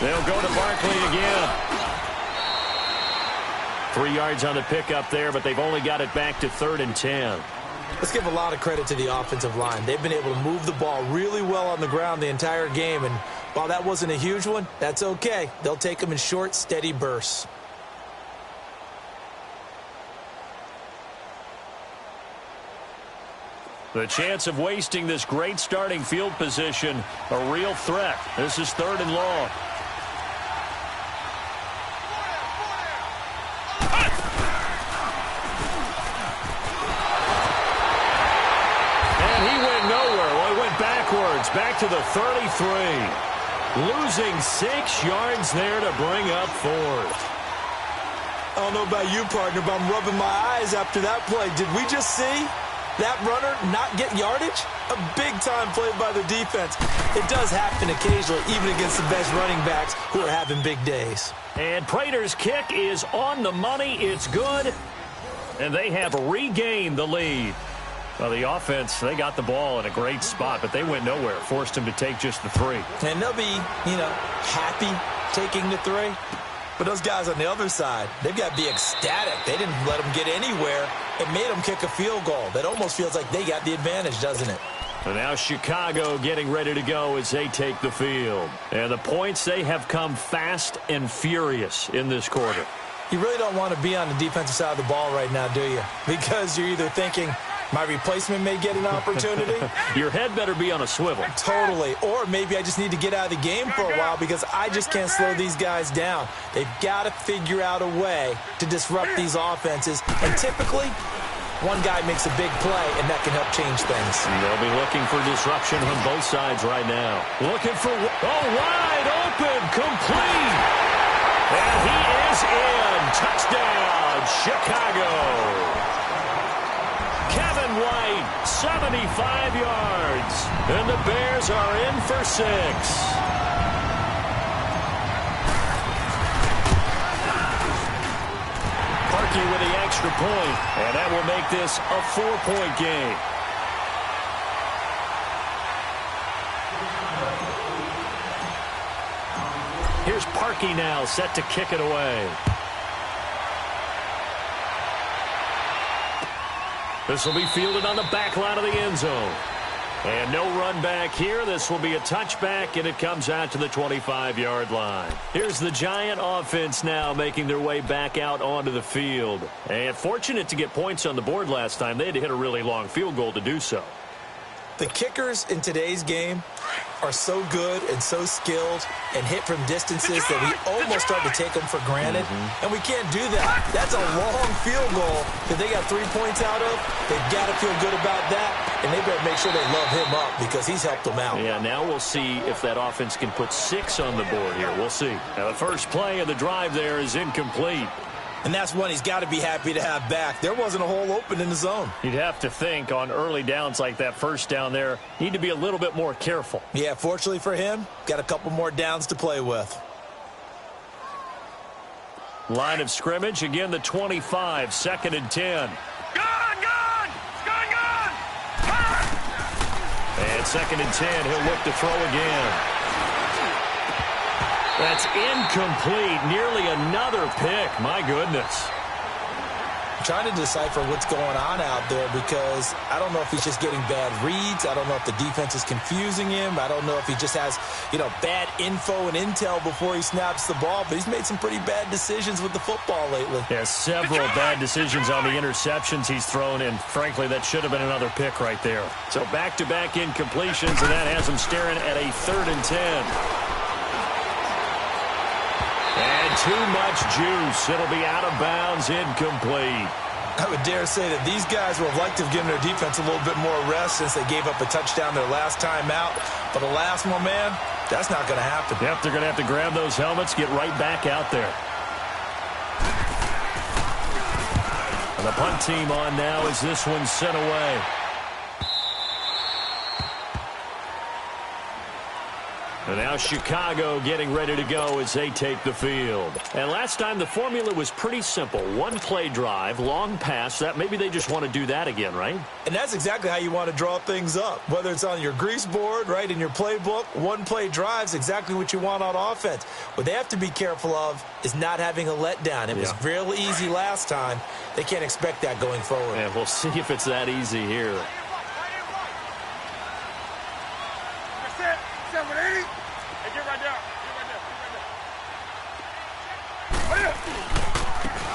They'll go to Barkley again. 3 yards on the pickup there, but they've only got it back to 3rd and 10. Let's give a lot of credit to the offensive line. They've been able to move the ball really well on the ground the entire game, and while that wasn't a huge one, that's okay. They'll take them in short, steady bursts. The chance of wasting this great starting field position, a real threat. This is 3rd and long. And he went nowhere. Well, he went backwards, back to the 33. Losing 6 yards there to bring up 4th. I don't know about you, partner, but I'm rubbing my eyes after that play. Did we just see that runner not get yardage? A big-time play by the defense. It does happen occasionally, even against the best running backs who are having big days. And Prater's kick is on the money. It's good. And they have regained the lead. Well, the offense, they got the ball in a great spot, but they went nowhere. Forced him to take just the 3. And they'll be, happy taking the 3. But those guys on the other side, they've got to be ecstatic. They didn't let them get anywhere. It made them kick a field goal. That almost feels like they got the advantage, doesn't it? And now Chicago getting ready to go as they take the field. And the points, they have come fast and furious in this quarter. You really don't want to be on the defensive side of the ball right now, do you? Because you're either thinking, my replacement may get an opportunity. Your head better be on a swivel. Totally. Or maybe I just need to get out of the game for a while because I just can't slow these guys down. They've got to figure out a way to disrupt these offenses. And typically, one guy makes a big play, and that can help change things. They'll be looking for disruption on both sides right now. Looking for, wide open, complete. And he is in. Touchdown, Chicago. Kevin White, 75 yards. And the Bears are in for 6. Parkey with the extra point, and that will make this a 4-point game. Here's Parkey now, set to kick it away. This will be fielded on the back line of the end zone. And no run back here. This will be a touchback, and it comes out to the 25-yard line. Here's the Giant offense now making their way back out onto the field. And fortunate to get points on the board last time. They had to hit a really long field goal to do so. The kickers in today's game are so good and so skilled and hit from distances that we almost start to take them for granted. And we can't do that. That's a long field goal that they got 3 points out of. They've got to feel good about that, and they better make sure they love him up because he's helped them out. Yeah, now we'll see if that offense can put 6 on the board here. We'll see. Now, the first play of the drive there is incomplete. And that's one he's got to be happy to have back. There wasn't a hole open in the zone. You'd have to think on early downs like that first down there, need to be a little bit more careful. Yeah, fortunately for him, got a couple more downs to play with. Line of scrimmage, again the 25, 2nd and 10. Gone! And 2nd and 10, he'll look to throw again. That's incomplete. Nearly another pick. My goodness. I'm trying to decipher what's going on out there because I don't know if he's just getting bad reads. I don't know if the defense is confusing him. I don't know if he just has, bad info and intel before he snaps the ball. But he's made some pretty bad decisions with the football lately. Yeah, several bad decisions on the interceptions he's thrown, and frankly, that should have been another pick right there. So back-to-back incompletions, and that has him staring at a 3rd and 10. And too much juice. It'll be out of bounds, incomplete. I would dare say that these guys would have liked to have given their defense a little bit more rest since they gave up a touchdown their last time out. But alas, my man, that's not going to happen. Yep, they're going to have to grab those helmets, get right back out there. And the punt team on now as this one's sent away. And now Chicago getting ready to go as they take the field. And last time the formula was pretty simple. One play drive, long pass. That maybe they just want to do that again, right? And that's exactly how you want to draw things up. Whether it's on your grease board, right, in your playbook, one play drive's exactly what you want on offense. What they have to be careful of is not having a letdown. It was real easy last time. They can't expect that going forward. And we'll see if it's that easy here.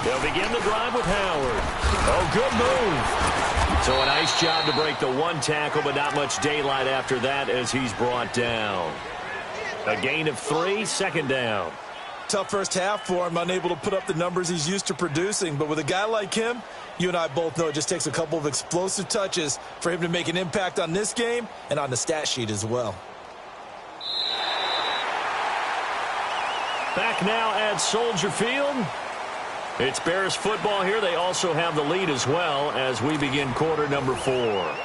They'll begin the drive with Howard. Oh, good move. So a nice job to break the one tackle, but not much daylight after that as he's brought down. A gain of 3, 2nd down. Tough first half for him, unable to put up the numbers he's used to producing. But with a guy like him, you and I both know it just takes a couple of explosive touches for him to make an impact on this game and on the stat sheet as well. Back now at Soldier Field. It's Bears football here. They also have the lead as well as we begin quarter number 4.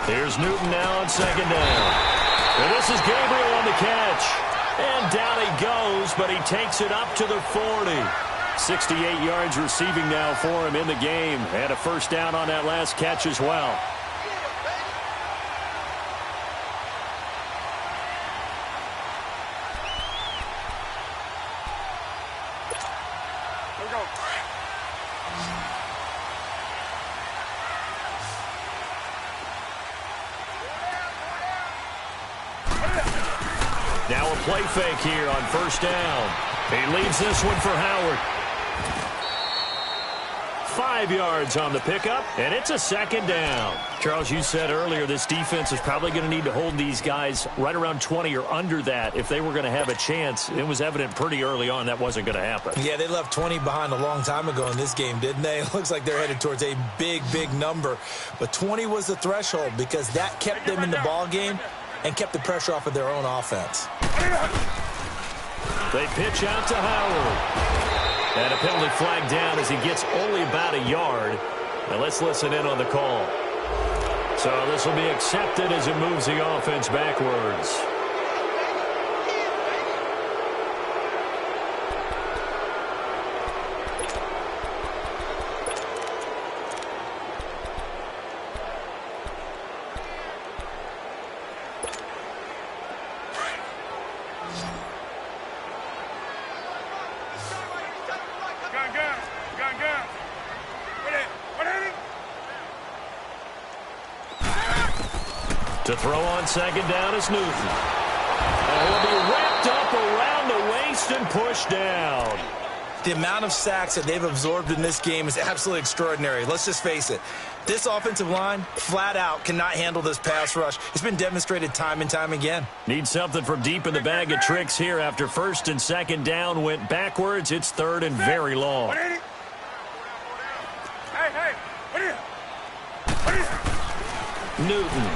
Here's Newton now on 2nd down. And this is Gabriel on the catch. And down he goes, but he takes it up to the 40. 68 yards receiving now for him in the game. And a 1st down on that last catch as well. Now a play fake here on 1st down. He leaves this one for Howard. 5 yards on the pickup, and it's a 2nd down. Charles, you said earlier this defense is probably going to need to hold these guys right around 20 or under that if they were going to have a chance. It was evident pretty early on that wasn't going to happen. Yeah, they left 20 behind a long time ago in this game, didn't they? It looks like they're headed towards a big, big number. But 20 was the threshold because that kept them in the ball game and kept the pressure off of their own offense. They pitch out to Howard. And a penalty flag down as he gets only about a yard. Now let's listen in on the call. So this will be accepted as it moves the offense backwards. To throw on 2nd down is Newton. And he'll be wrapped up around the waist and pushed down. The amount of sacks that they've absorbed in this game is absolutely extraordinary. Let's just face it. This offensive line, flat out, cannot handle this pass rush. It's been demonstrated time and time again. Need something from deep in the bag of tricks here after 1st and 2nd down went backwards. It's 3rd and very long. Newton.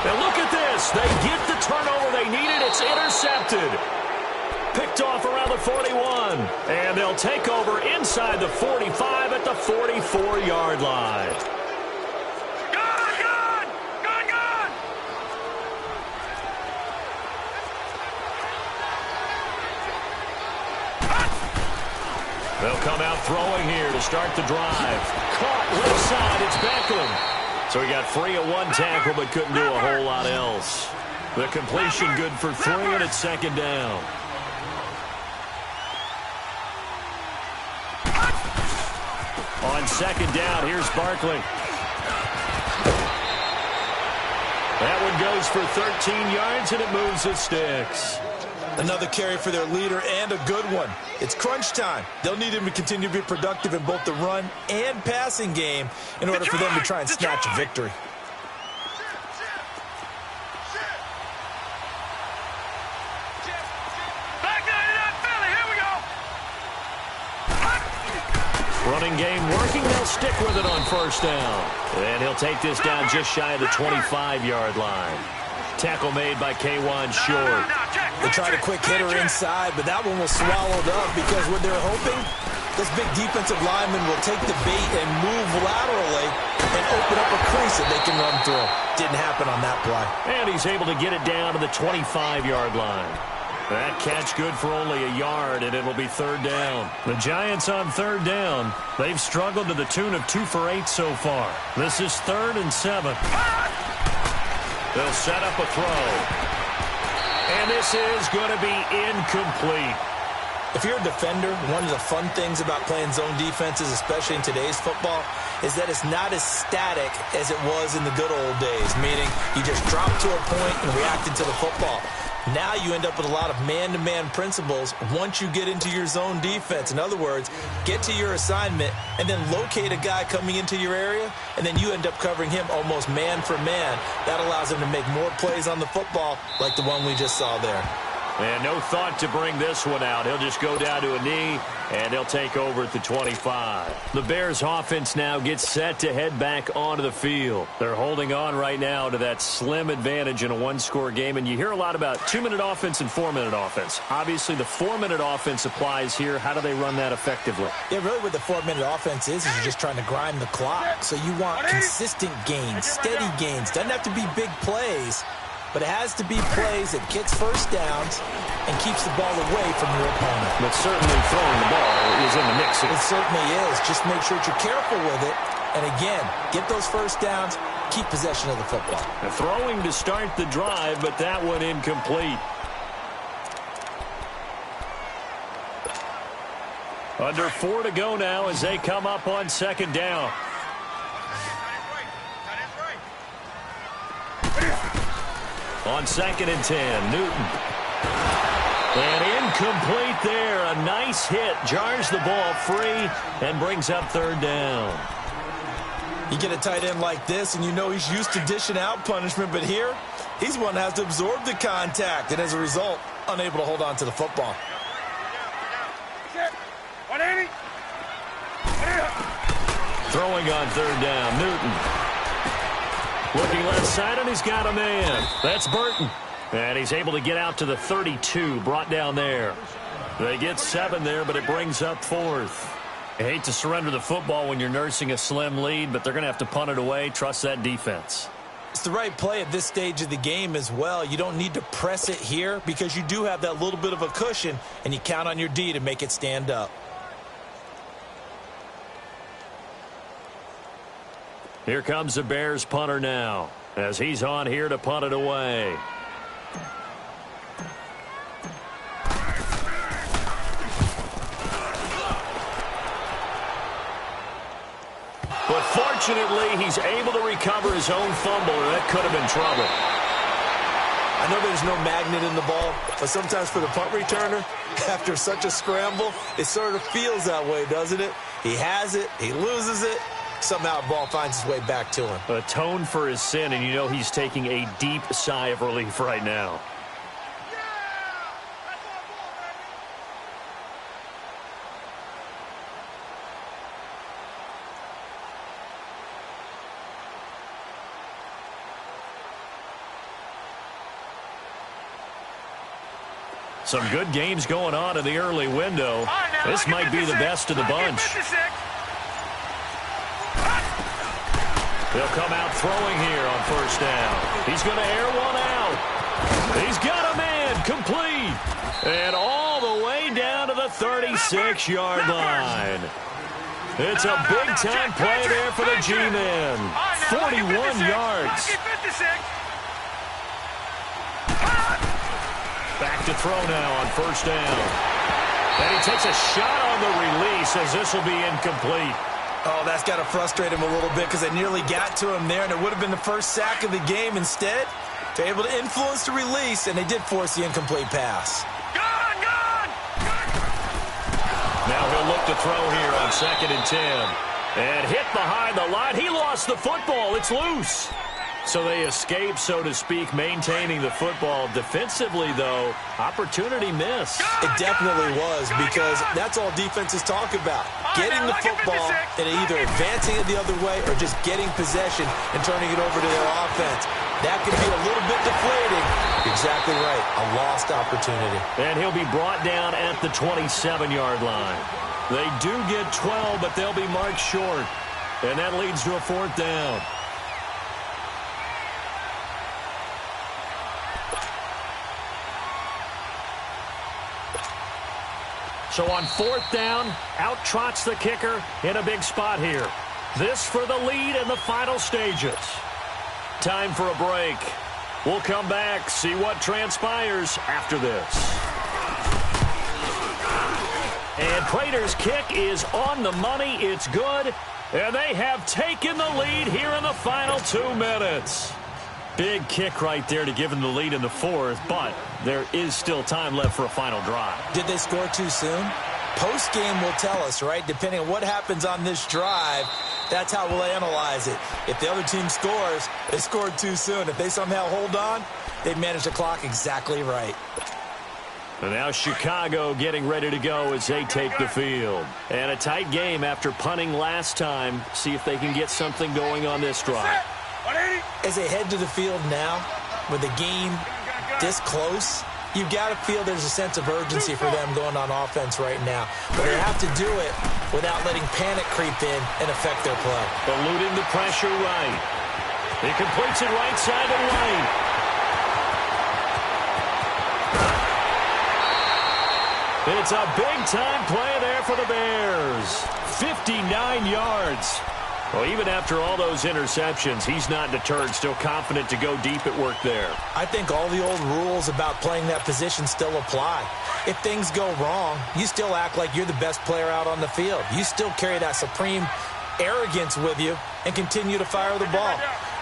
And look at this. They get the turnover they needed. It's intercepted. Picked off around the 41. And they'll take over inside the 45 at the 44-yard line. They'll come out throwing here to start the drive. Caught left side. It's Beckham. So he got free of one tackle but couldn't do a whole lot else. The completion good for 3, and it's second down. On second down, here's Barkley. That one goes for 13 yards, and it moves the sticks. Another carry for their leader, and a good one. It's crunch time. They'll need him to continue to be productive in both the run and passing game in order for them to try and snatch a victory. Running game working. They'll stick with it on first down. And he'll take this down just shy of the 25-yard line. Tackle made by K'Wan Short. They tried a quick hitter inside, but that one was swallowed up because what they're hoping, this big defensive lineman will take the bait and move laterally and open up a crease that they can run through. Didn't happen on that play. And he's able to get it down to the 25-yard line. That catch good for only a yard, and it'll be third down. The Giants on third down. They've struggled to the tune of 2 for 8 so far. This is 3rd and 7. They'll set up a throw. And this is going to be incomplete. If you're a defender, one of the fun things about playing zone defenses, especially in today's football, is that it's not as static as it was in the good old days, meaning you just drop to a point and react into the football. Now you end up with a lot of man-to-man principles once you get into your zone defense. In other words, get to your assignment and then locate a guy coming into your area, and then you end up covering him almost man for man. That allows him to make more plays on the football like the one we just saw there. And no thought to bring this one out. He'll just go down to a knee, and he'll take over at the 25. The Bears offense now gets set to head back onto the field. They're holding on right now to that slim advantage in a one-score game, and you hear a lot about 2-minute offense and 4-minute offense. Obviously, the 4-minute offense applies here. How do they run that effectively? Yeah, really what the 4-minute offense is you're just trying to grind the clock. So you want consistent gains, steady gains. Doesn't have to be big plays, but it has to be plays that gets first downs and keeps the ball away from your opponent. But certainly throwing the ball is in the mix. It certainly is. Just make sure that you're careful with it. And again, get those first downs, keep possession of the football. Throwing to start the drive, but that one incomplete. Under 4 to go now as they come up on second down. On 2nd and 10, Newton. And incomplete there. A nice hit. Jars the ball free and brings up third down. You get a tight end like this, and you know he's used to dishing out punishment, but here, he's one that has to absorb the contact, and as a result, unable to hold on to the football. Throwing on third down, Newton. Looking left side, and he's got a man. That's Burton. And he's able to get out to the 32, brought down there. They get 7 there, but it brings up 4th. I hate to surrender the football when you're nursing a slim lead, but they're going to have to punt it away. Trust that defense. It's the right play at this stage of the game as well. You don't need to press it here because you do have that little bit of a cushion, and you count on your D to make it stand up. Here comes the Bears punter now as he's on here to punt it away. But fortunately, he's able to recover his own fumble, or that could have been trouble. I know there's no magnet in the ball, but sometimes for the punt returner, after such a scramble, it sort of feels that way, doesn't it? He has it, he loses it, somehow the ball finds its way back to him. Atone for his sin, and you know he's taking a deep sigh of relief right now. Some good games going on in the early window. This might be the best of the bunch. He'll come out throwing here on first down. He's going to air one out. He's got a man complete. And all the way down to the 36-yard line. It's a big-time play there for the G-men. 41 yards. Back to throw now on first down. And he takes a shot on the release as this will be incomplete. Oh, that's got to frustrate him a little bit because they nearly got to him there, and it would have been the first sack of the game. Instead, they're able to influence the release, and they did force the incomplete pass. Now he'll look to throw here on 2nd and 10. And hit behind the line. He lost the football. It's loose. So they escape, so to speak, maintaining the football. Defensively, though, opportunity missed. It definitely was, because that's all defenses talk about. Getting the football and either advancing it the other way or just getting possession and turning it over to their offense. That could be a little bit deflating. Exactly right. A lost opportunity. And he'll be brought down at the 27-yard line. They do get 12, but they'll be marked short. And that leads to a 4th down. So on 4th down, out trots the kicker in a big spot here. This for the lead in the final stages. Time for a break. We'll come back, see what transpires after this. And Prater's kick is on the money. It's good. And they have taken the lead here in the final 2 minutes. Big kick right there to give them the lead in the 4th, but there is still time left for a final drive. Did they score too soon? Post-game will tell us, right? Depending on what happens on this drive, that's how we'll analyze it. If the other team scores, they scored too soon. If they somehow hold on, they manage the clock exactly right. And now Chicago getting ready to go as they take the field. And a tight game after punting last time. See if they can get something going on this drive. As they head to the field now, with the game this close, you've got to feel there's a sense of urgency for them going on offense right now. But they have to do it without letting panic creep in and affect their play. Eluding the pressure right. He completes it right side to right. It's a big-time play there for the Bears. 59 yards. Well, even after all those interceptions, he's not deterred, still confident to go deep at work there. I think all the old rules about playing that position still apply. If things go wrong, you still act like you're the best player out on the field. You still carry that supreme arrogance with you and continue to fire the ball.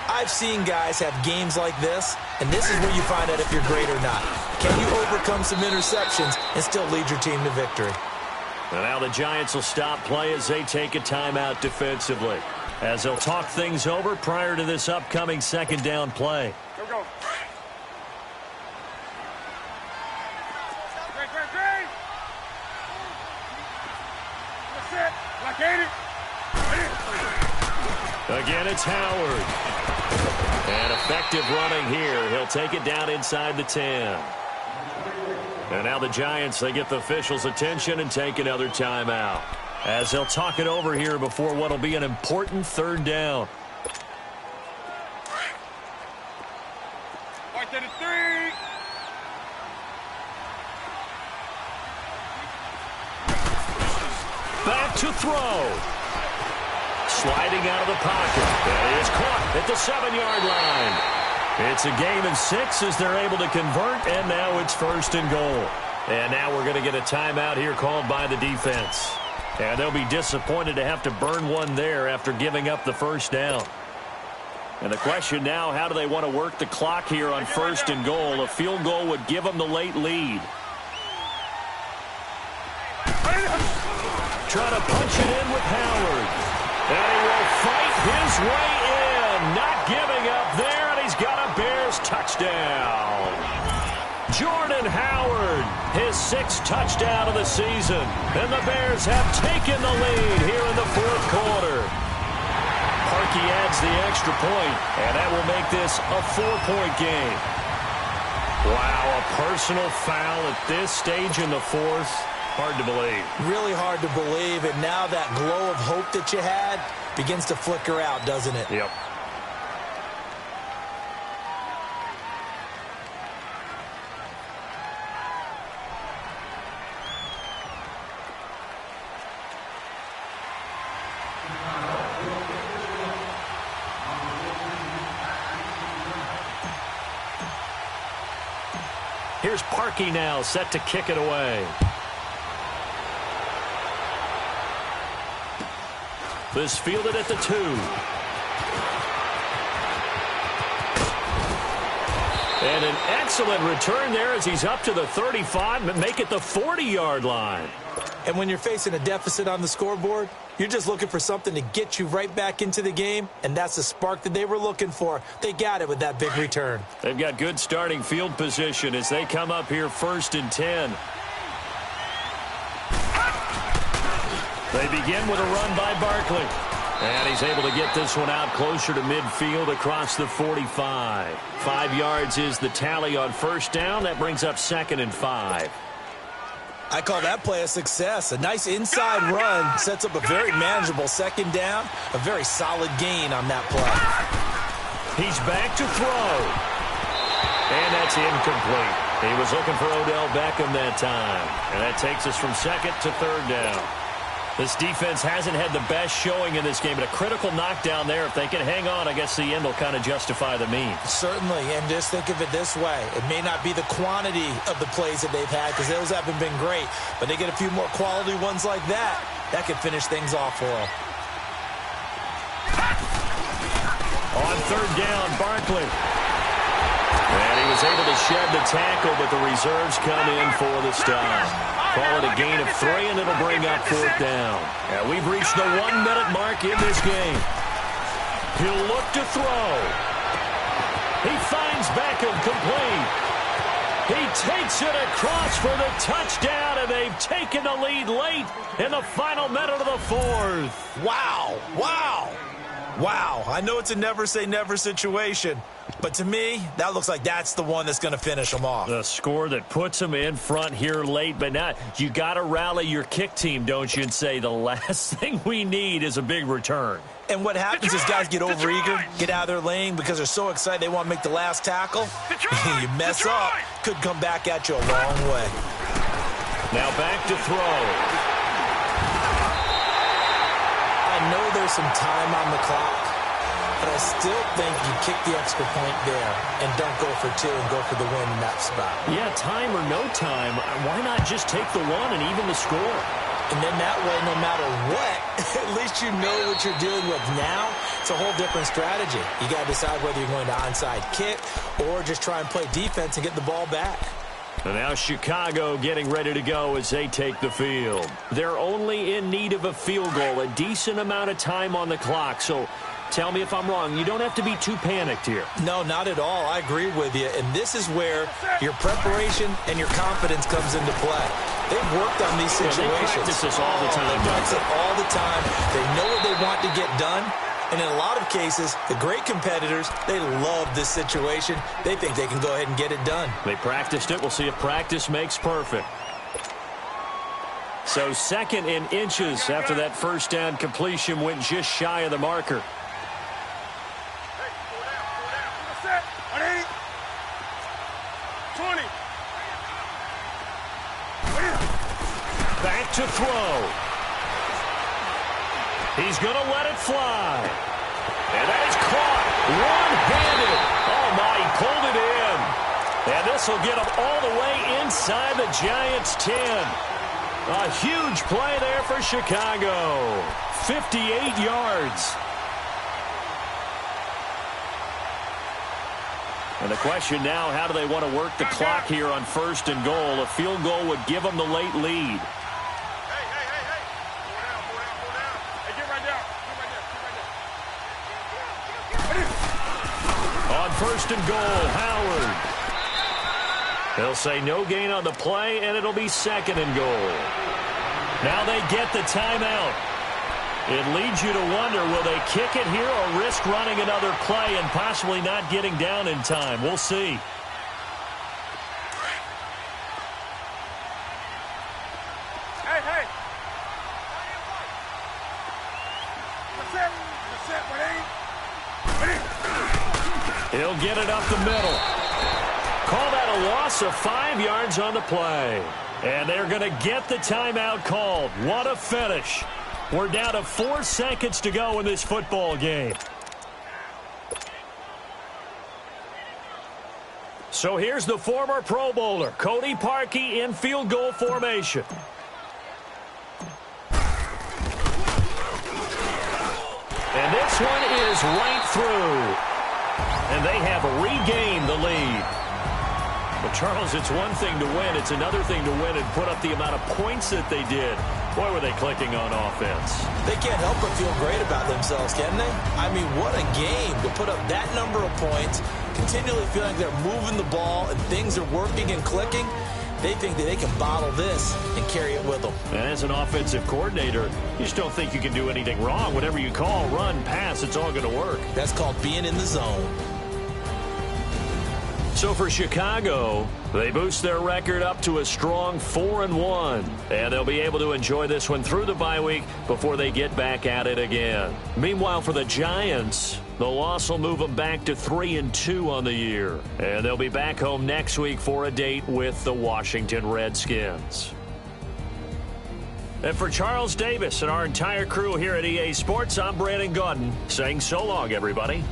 I've seen guys have games like this, and this is where you find out if you're great or not. Can you overcome some interceptions and still lead your team to victory? And now the Giants will stop play as they take a timeout defensively, as they'll talk things over prior to this upcoming 2nd down play. Go. Great. That's it. Like 80. Again, it's Howard. And effective running here. He'll take it down inside the 10. And now the Giants, they get the officials' attention and take another timeout, as they'll talk it over here before what will be an important 3rd down. Right to the 3. Back to throw. Sliding out of the pocket. And he is caught at the 7-yard line. It's a game in 6 as they're able to convert, and now it's 1st and goal. And now we're going to get a timeout here called by the defense. And they'll be disappointed to have to burn one there after giving up the 1st down. And the question now, how do they want to work the clock here on 1st and goal? A field goal would give them the late lead. Trying to punch it in with Howard. And he will fight his way in. Not giving up there, and he's got a Bears touchdown. Jordan Howard, his 6th touchdown of the season. And the Bears have taken the lead here in the 4th quarter. Parkey adds the extra point, and that will make this a 4-point game. Wow, a personal foul at this stage in the fourth. Hard to believe. Really hard to believe, and now that glow of hope that you had begins to flicker out, doesn't it? Yep. Here's Parkey now, set to kick it away. This fielded at the 2. And an excellent return there as he's up to the 35 and make it the 40-yard line. And when you're facing a deficit on the scoreboard, you're just looking for something to get you right back into the game, and that's the spark that they were looking for. They got it with that big return. They've got good starting field position as they come up here 1st and 10. They begin with a run by Barkley. And he's able to get this one out closer to midfield across the 45. 5 yards is the tally on first down. That brings up 2nd and 5. I call that play a success. A nice inside run sets up a very manageable second down. A very solid gain on that play. He's back to throw. And that's incomplete. He was looking for Odell Beckham that time. And that takes us from 2nd to 3rd down. This defense hasn't had the best showing in this game, but a critical knockdown there. If they can hang on, I guess the end will kind of justify the means. Certainly, and just think of it this way. It may not be the quantity of the plays that they've had because those haven't been great, but they get a few more quality ones like that. That could finish things off for them. On 3rd down, Barkley. And he was able to shed the tackle, but the reserves come in for the stop. Call it a gain of 3, and it'll bring up 4th down. And we've reached the 1-minute mark in this game. He'll look to throw. He finds Beckham complete. He takes it across for the touchdown, and they've taken the lead late in the final minute of the 4th. Wow. Wow. Wow. I know it's a never-say-never situation, but to me, that looks like that's the one that's going to finish them off. The score that puts them in front here late, but now you got to rally your kick team, don't you, and say the last thing we need is a big return. And what happens is guys get overeager, get out of their lane because they're so excited they want to make the last tackle. You mess up, could come back at you a long way. Now back to throw. I know there's some time on the clock, but I still think you kick the extra point there and don't go for 2 and go for the win in that spot. Yeah, time or no time, why not just take the 1 and even the score? And then that way, no matter what, at least you know what you're dealing with now. It's a whole different strategy. You got to decide whether you're going to onside kick or just try and play defense and get the ball back. And now Chicago getting ready to go as they take the field. They're only in need of a field goal, a decent amount of time on the clock. So tell me if I'm wrong. You don't have to be too panicked here. No, not at all. I agree with you. And this is where your preparation and your confidence comes into play. They've worked on these situations. They practice this all the time. They practice it all the time. They know what they want to get done. And in a lot of cases, the great competitors, they love this situation. They think they can go ahead and get it done. They practiced it. We'll see if practice makes perfect. So 2nd and inches after that first down completion went just shy of the marker. Back to throw. He's going to let it fly. And that is caught one-handed. Oh, my, he pulled it in. And this will get him all the way inside the Giants' 10. A huge play there for Chicago. 58 yards. And the question now, how do they want to work the clock here on 1st and goal? A field goal would give them the late lead. On 1st and goal, Howard. They'll say no gain on the play, and it'll be 2nd and goal. Now they get the timeout. It leads you to wonder, will they kick it here or risk running another play and possibly not getting down in time? We'll see. He'll get it up the middle. Call that a loss of 5 yards on the play. And they're going to get the timeout called. What a finish. We're down to 4 seconds to go in this football game. So here's the former Pro Bowler, Cody Parkey, in field goal formation. And this one is right through. And they have regained the lead. But, Charles, it's one thing to win. It's another thing to win and put up the amount of points that they did. Boy, were they clicking on offense. They can't help but feel great about themselves, can they? I mean, what a game to put up that number of points, continually feeling like they're moving the ball and things are working and clicking. They think that they can bottle this and carry it with them. And as an offensive coordinator, you just don't think you can do anything wrong. Whatever you call, run, pass, it's all going to work. That's called being in the zone. So for Chicago, they boost their record up to a strong 4-1. And they'll be able to enjoy this one through the bye week before they get back at it again. Meanwhile, for the Giants, the loss will move them back to 3-2 on the year. And they'll be back home next week for a date with the Washington Redskins. And for Charles Davis and our entire crew here at EA Sports, I'm Brandon Gaudin saying so long, everybody.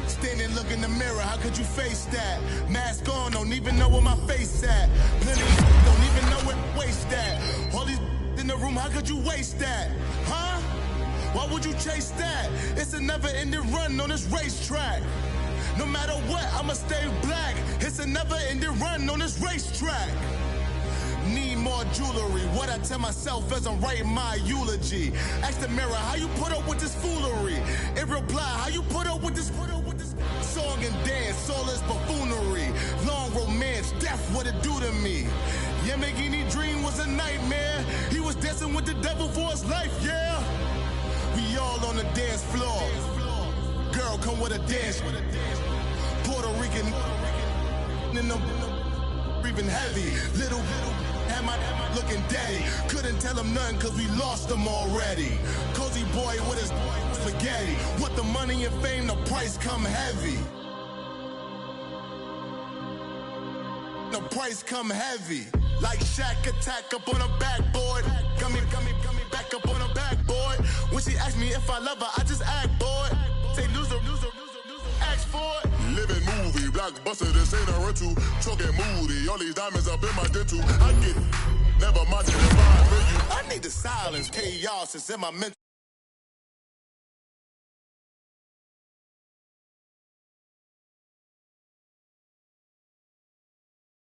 Standing, look in the mirror, how could you face that? Mask on, don't even know where my face at. Plenty don't even know where waste at. All these in the room, how could you waste that? Huh? Why would you chase that? It's a never-ending run on this racetrack. No matter what, I'ma stay black. It's a never-ending run on this racetrack. Need more jewelry. What I tell myself as I'm writing my eulogy. Ask the mirror, how you put up with this foolery? In reply, how you put up with this song and dance, all this buffoonery. Long romance, death, what it do to me? Yamagini dream was a nightmare. He was dancing with the devil for his life, yeah. We all on the dance floor. Girl, come with a dance. Puerto Rican in the breathing heavy. Little had my looking daddy. Couldn't tell him nothing cause we lost him already. Cozy boy with his spaghetti. What the money and fame, the price come heavy. The price come heavy. Like Shaq attack up on a backboard. Got me back up on a backboard. When she asked me if I love her, I just act bored. Say loser, ask for it. Living movie, blockbuster, this ain't a rental. Talking moody, all these diamonds up in my dental. I get never mind the divine venue. I need the silence, chaos is in my mental.